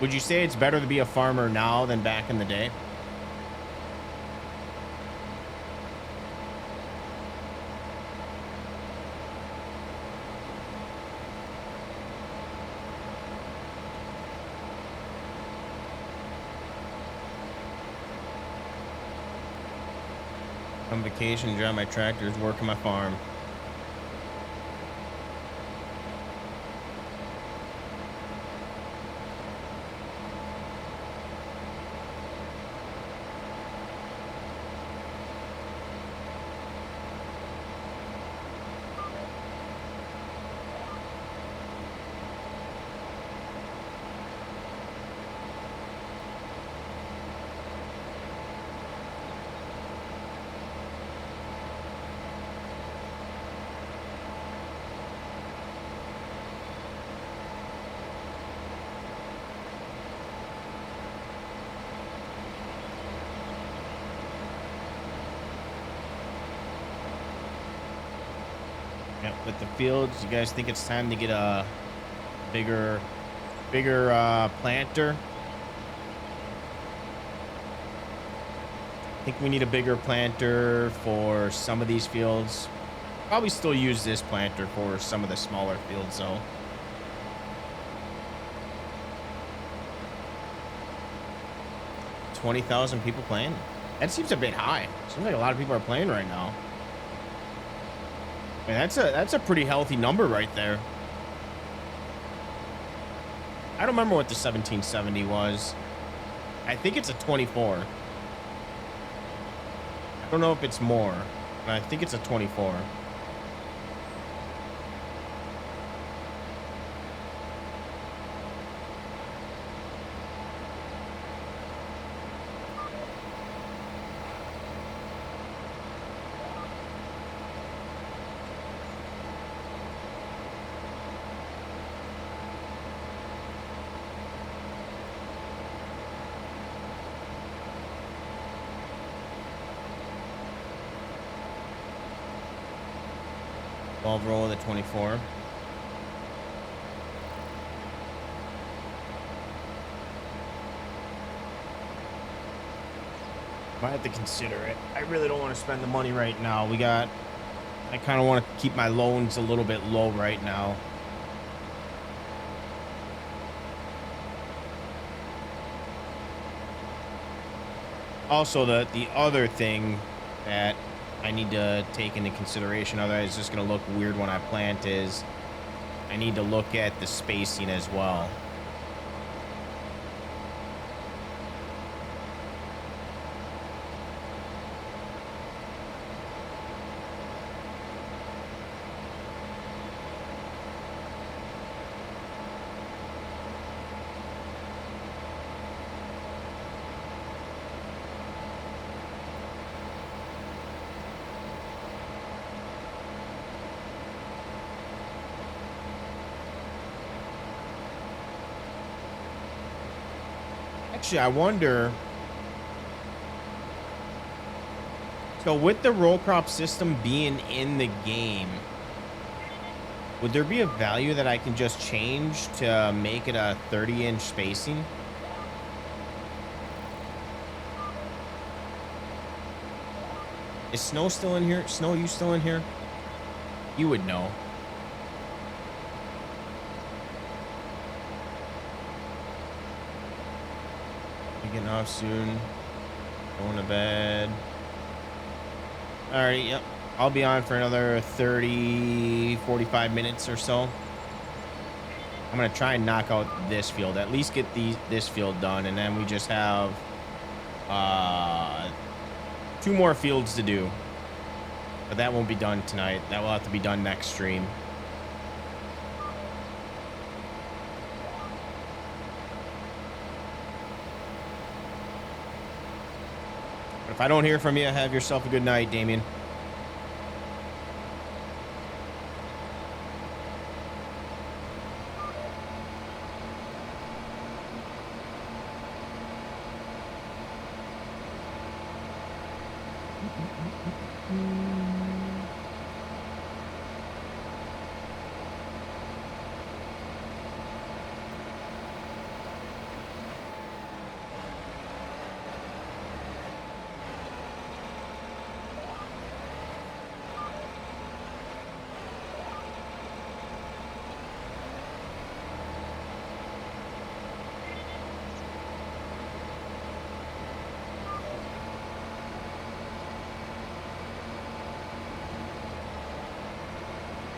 Would you say it's better to be a farmer now than back in the day? On vacation, drive my tractors, work on my farm. With the fields, you guys think it's time to get a bigger planter? think we need a bigger planter for some of these fields. Probably still use this planter for some of the smaller fields, though. 20,000 people playing? That seems a bit high. Seems like a lot of people are playing right now. I mean, that's a pretty healthy number right there. I don't remember what the 1770 was. I think it's a 24. I don't know if it's more, but I think it's a 24. Roll the 24. Might have to consider it. I really don't want to spend the money right now. I kind of want to keep my loans a little bit low right now. Also, the other thing that I need to take into consideration, otherwise it's just going to look weird when I plant, is I need to look at the spacing as well. Actually, I wonder. So with the row crop system being in the game, would there be a value that I can just change to make it a 30-inch spacing? Is Snow still in here? Snow, you still in here? You would know. Getting off soon. Going to bed. Alright, yep. I'll be on for another 30, 45 minutes or so. I'm going to try and knock out this field. At least get this field done. And then we just have 2 more fields to do. But that won't be done tonight. That will have to be done next stream. If I don't hear from you, have yourself a good night, Damien.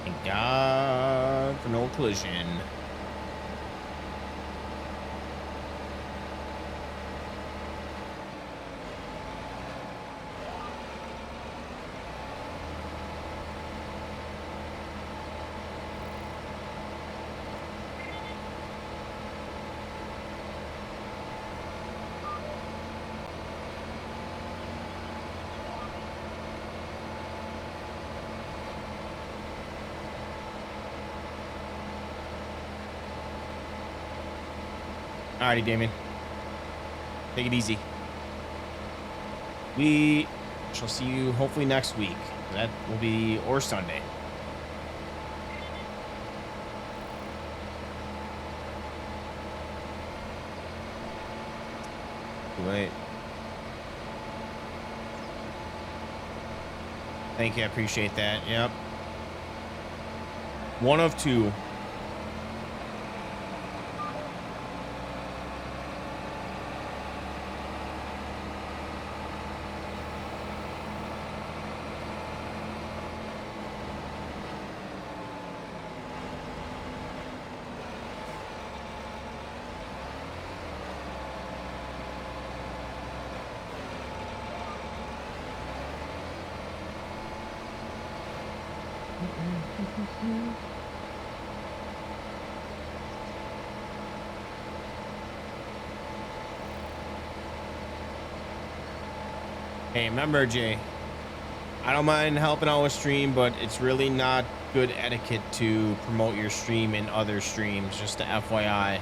Thank God for no collision. Alrighty, Damien. Take it easy. We shall see you hopefully next week. That will be, or Sunday. Wait. Thank you. I appreciate that. Yep. One of two. Hey, remember, Jay, I don't mind helping out with stream, but it's really not good etiquette to promote your stream in other streams, just to FYI.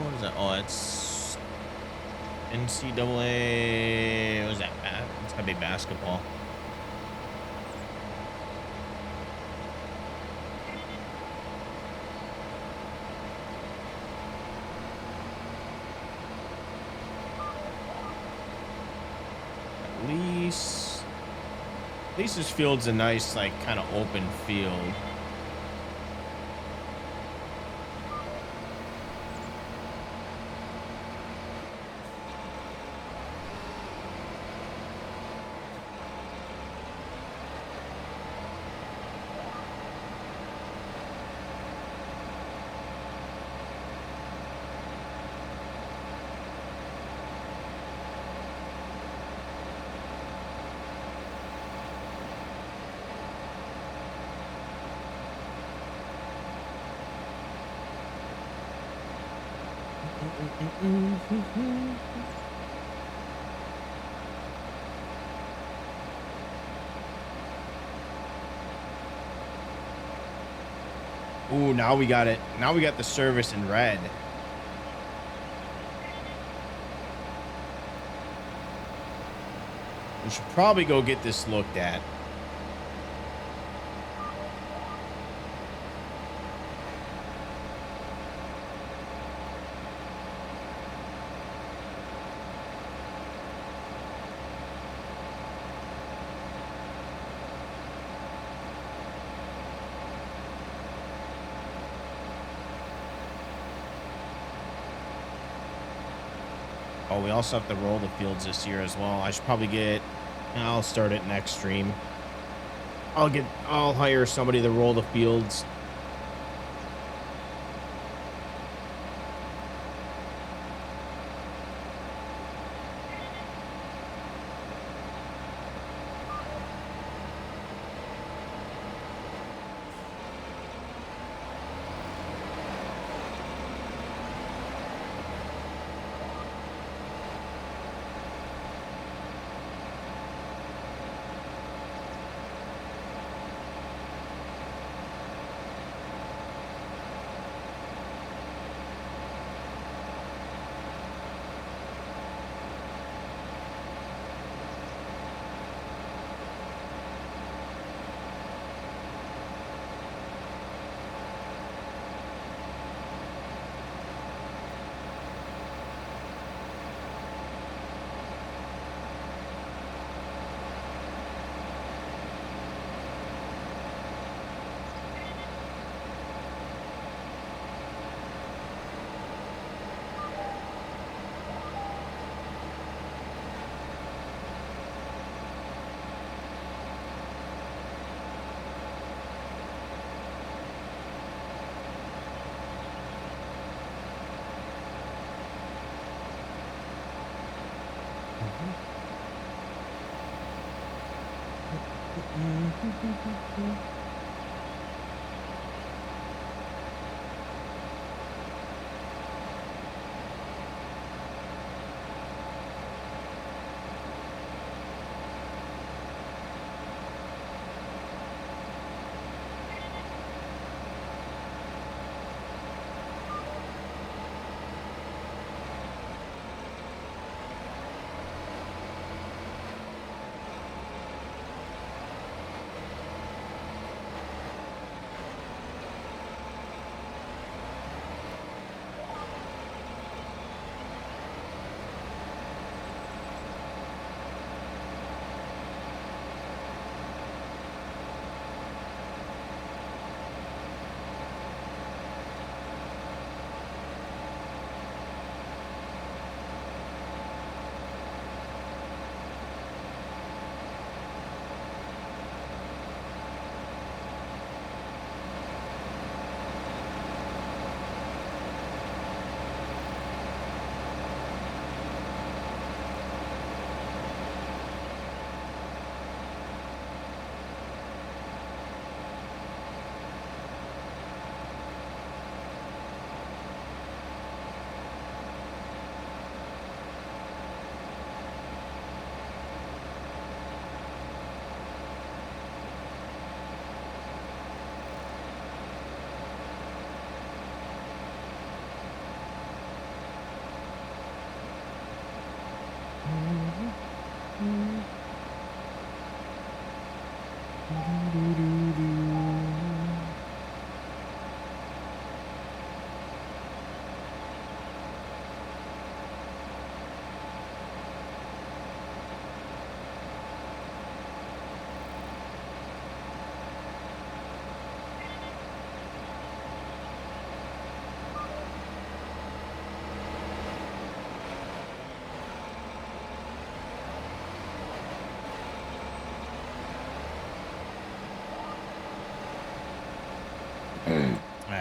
What is that? Oh, it's NCAA. What is that? It's gotta be basketball. At least this field's a nice, like, kind of open field. Ooh, now we got it. Now we got the service in red. We should probably go get this looked at. Oh, we also have to roll the fields this year as well. I should probably get... I'll start it next stream. I'll hire somebody to roll the fields.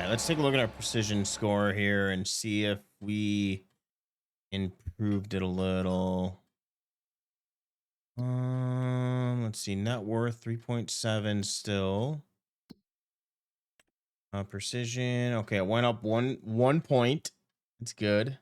let's take a look at our precision score here and see if we improved it a little. Let's see, net worth 3.7 still. Precision, okay, it went up one point. It's good.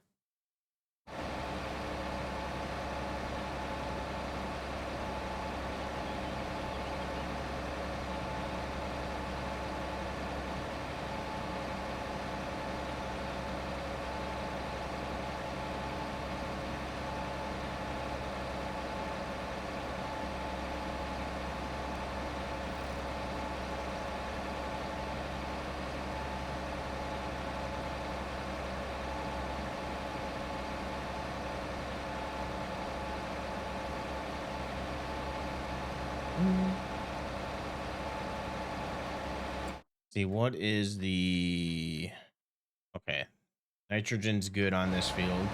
See, what is the... Okay. Nitrogen's good on this field.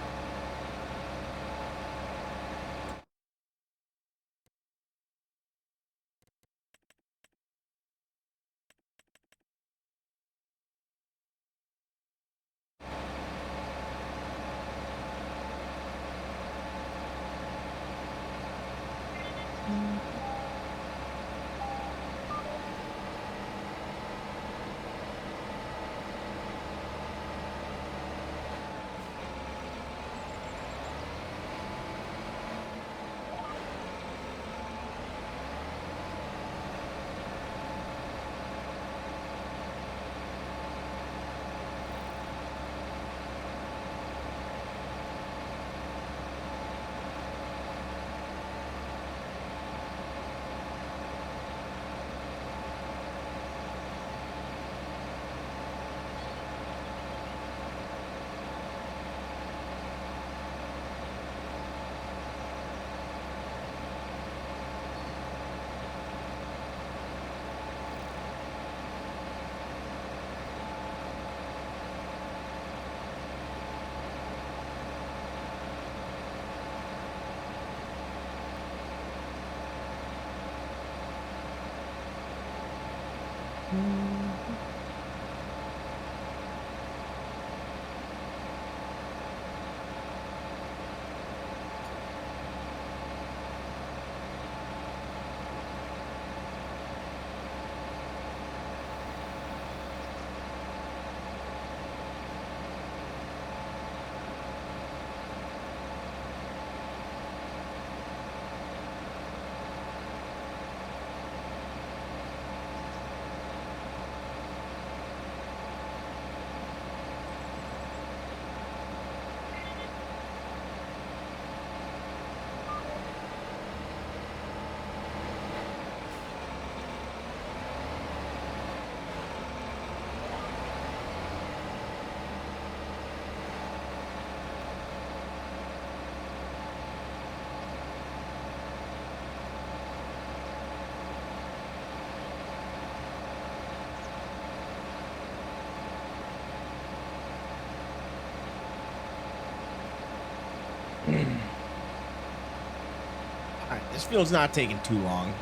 All right, this field's not taking too long.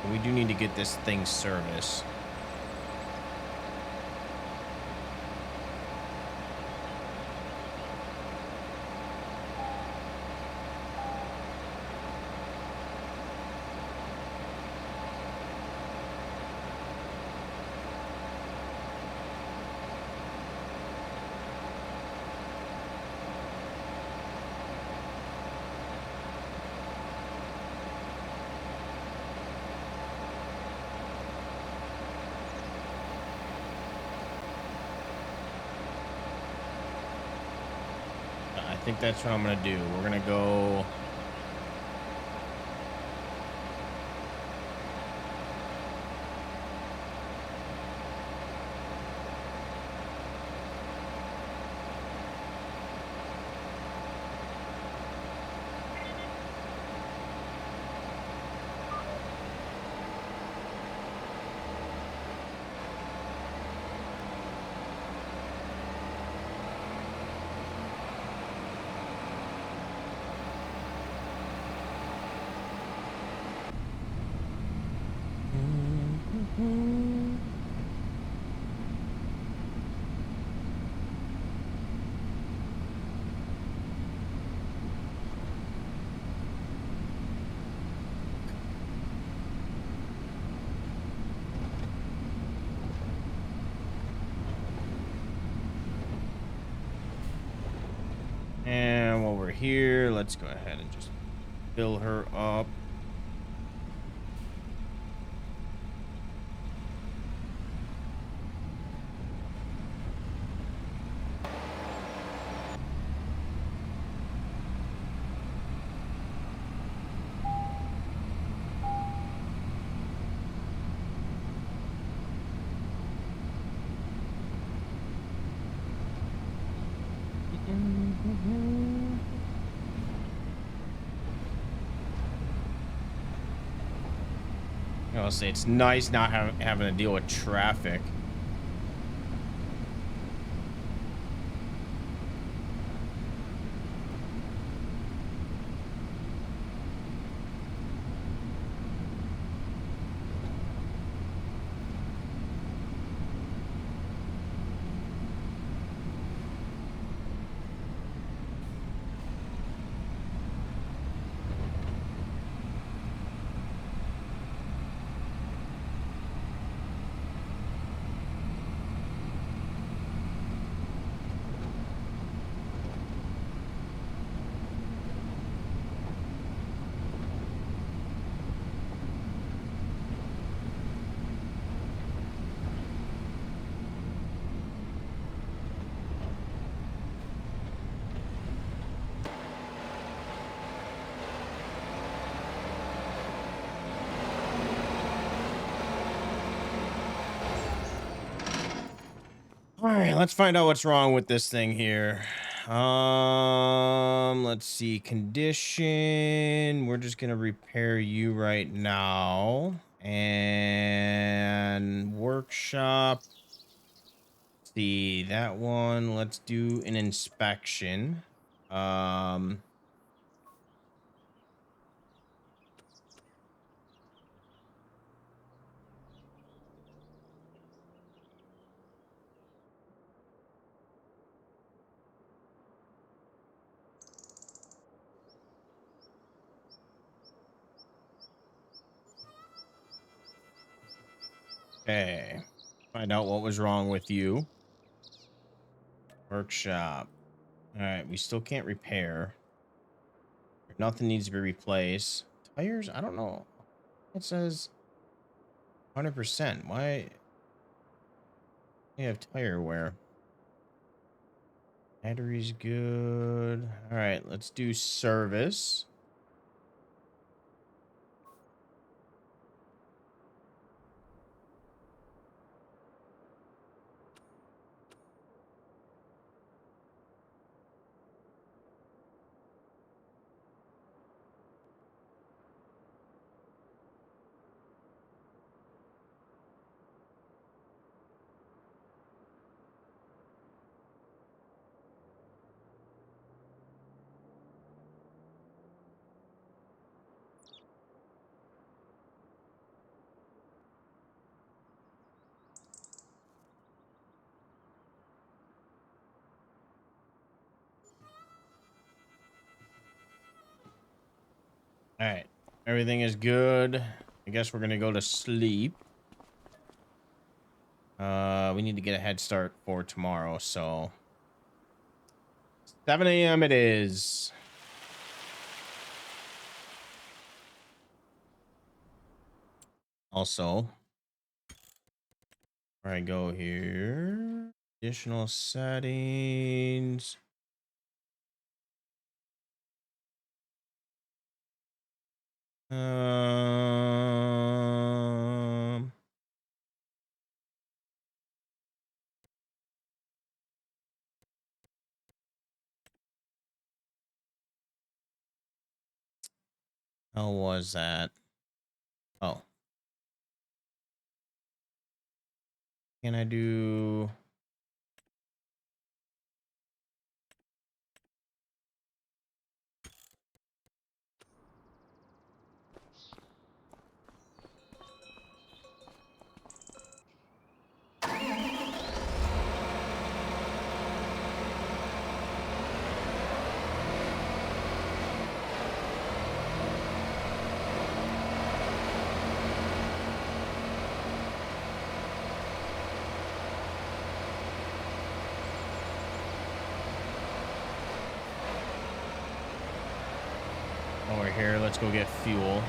But we do need to get this thing serviced. I think that's what I'm gonna do. We're gonna go. over here. Let's go ahead and just fill her up. I'll say it's nice not having to deal with traffic. All right, let's find out what's wrong with this thing here. Let's see. Condition. We're just gonna repair you right now. And workshop. See that one. Let's do an inspection. Okay. Find out what was wrong with you. Workshop. All right, we still can't repair. Nothing needs to be replaced. Tires? I don't know. It says 100%. Why? We have tire wear. Battery's good. All right, let's do service. All right, everything is good. I guess we're gonna go to sleep. We need to get a head start for tomorrow, so 7 a.m. it is. Also, where I go here, additional settings. How was that? Oh. Can I do... Over here, let's go get fuel.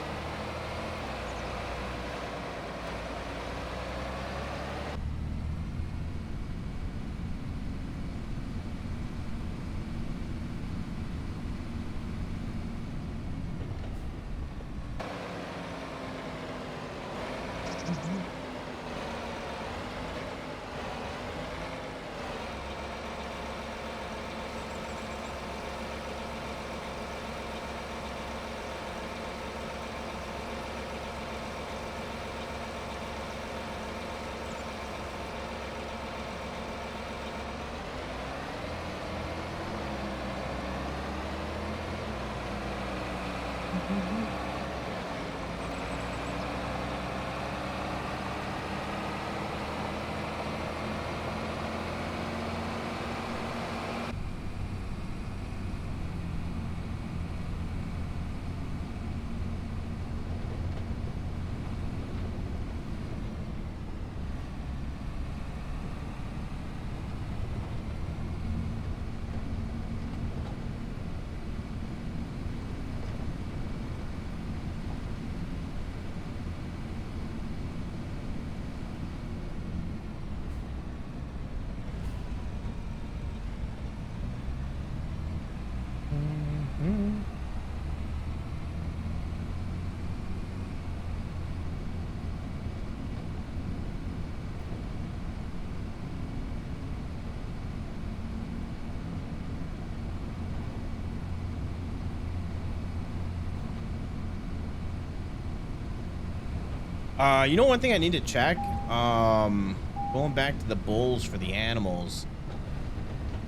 You know, one thing I need to check, going back to the bulls for the animals,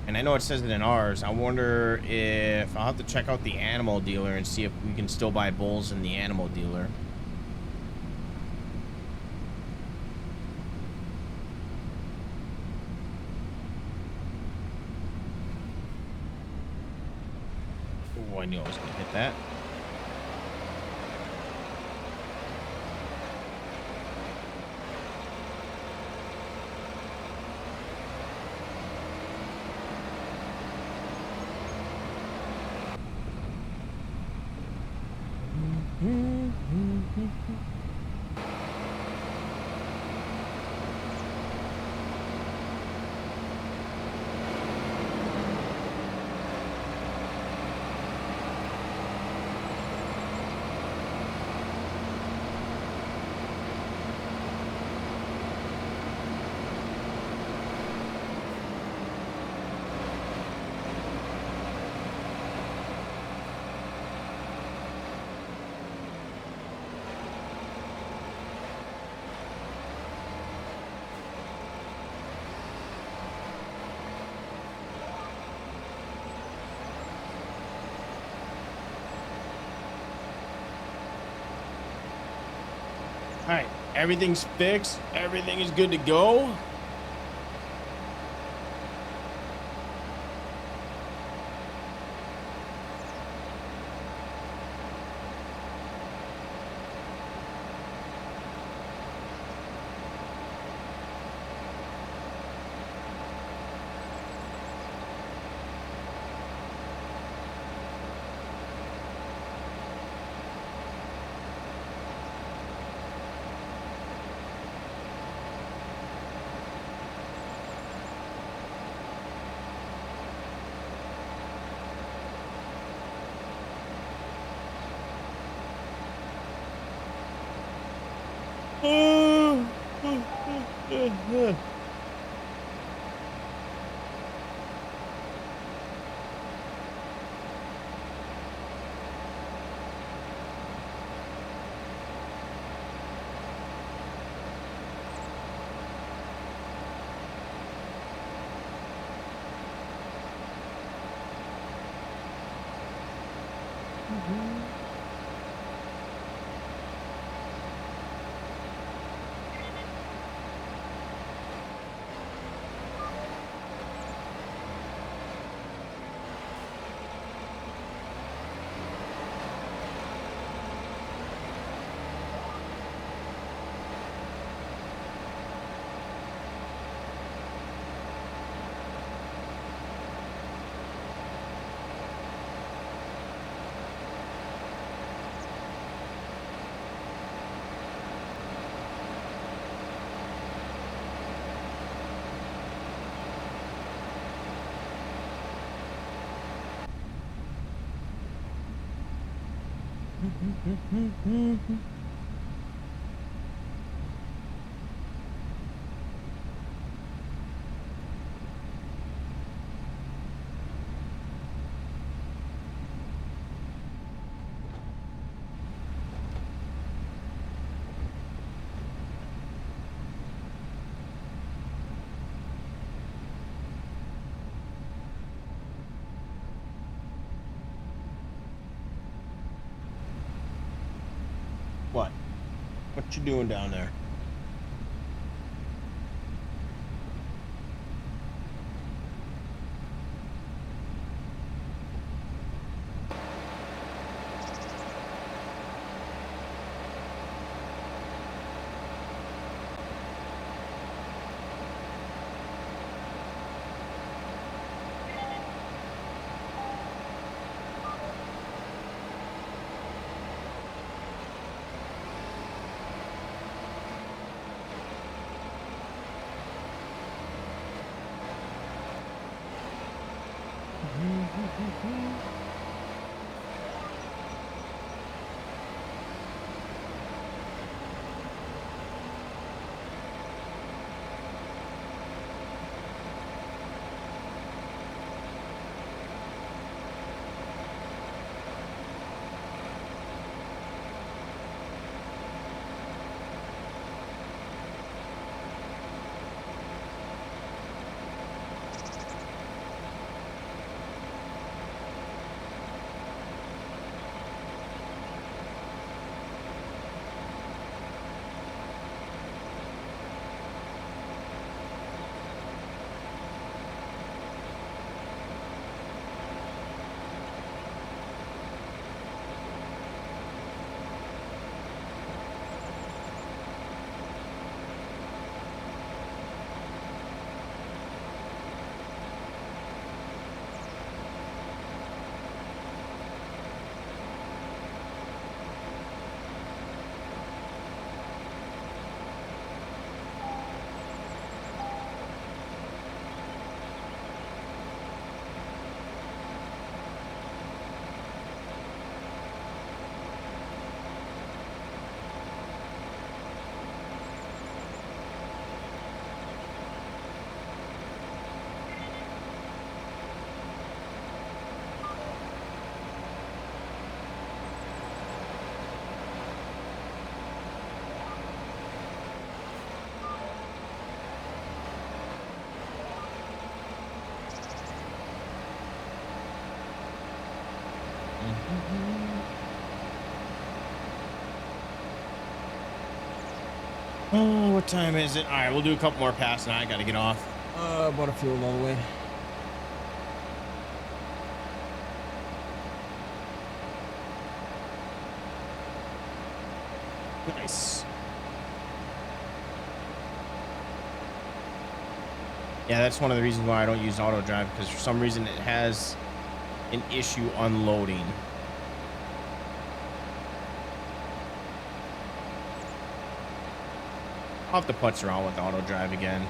and I know it says it in ours. I wonder if I'll have to check out the animal dealer and see if we can still buy bulls in the animal dealer. Oh, I knew I was gonna hit that. All right, everything's fixed. Everything is good to go. What? What you doing down there? Oh, what time is it? All right, we'll do a couple more passes and I got to get off. Bought a fuel all the way. Nice. Yeah, that's one of the reasons why I don't use auto drive, because for some reason it has an issue unloading. I'll have to putz around with auto drive again.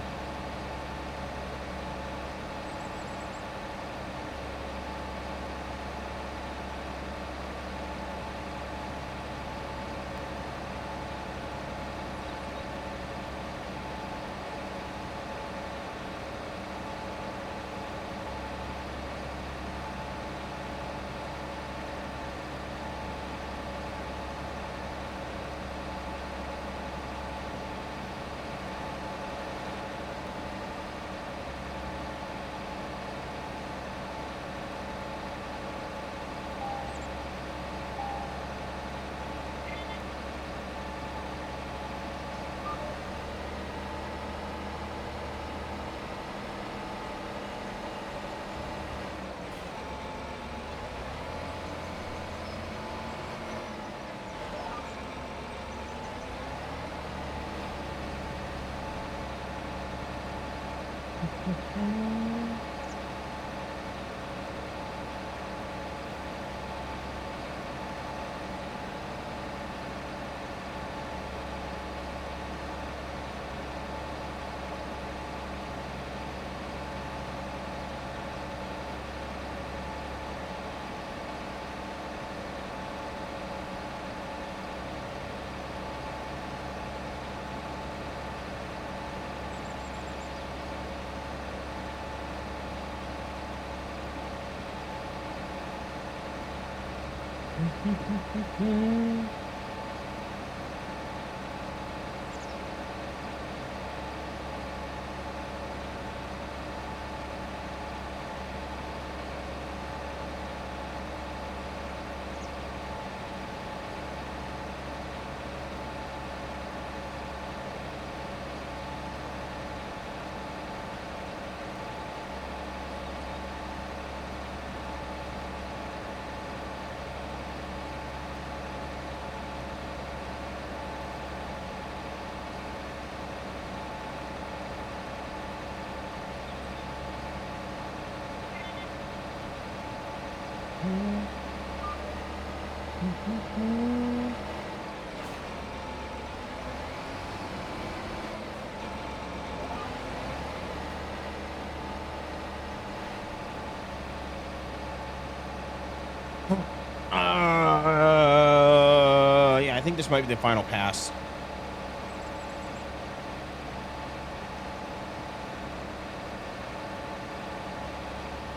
Yeah, I think this might be the final pass.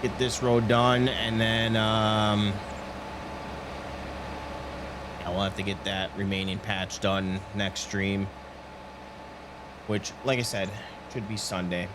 Get this road done, and then yeah, we'll have to get that remaining patch done next stream, which, like I said, should be Sunday.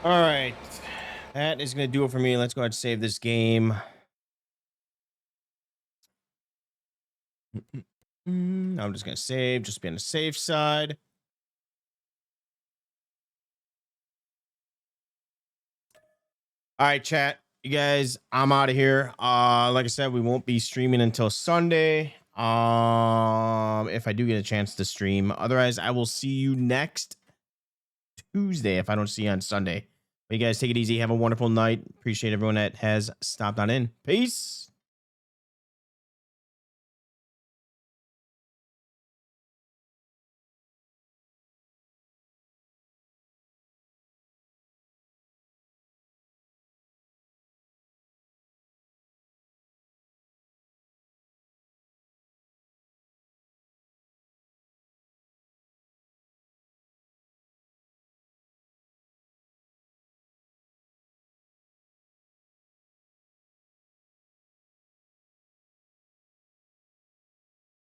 All right, that is going to do it for me. Let's go ahead and save this game. I'm just going to save, just be on the safe side. All right, chat. You guys, I'm out of here. Like I said, we won't be streaming until Sunday. If I do get a chance to stream. Otherwise, I will see you next Tuesday if I don't see you on Sunday. But you guys take it easy. Have a wonderful night. Appreciate everyone that has stopped on in. Peace.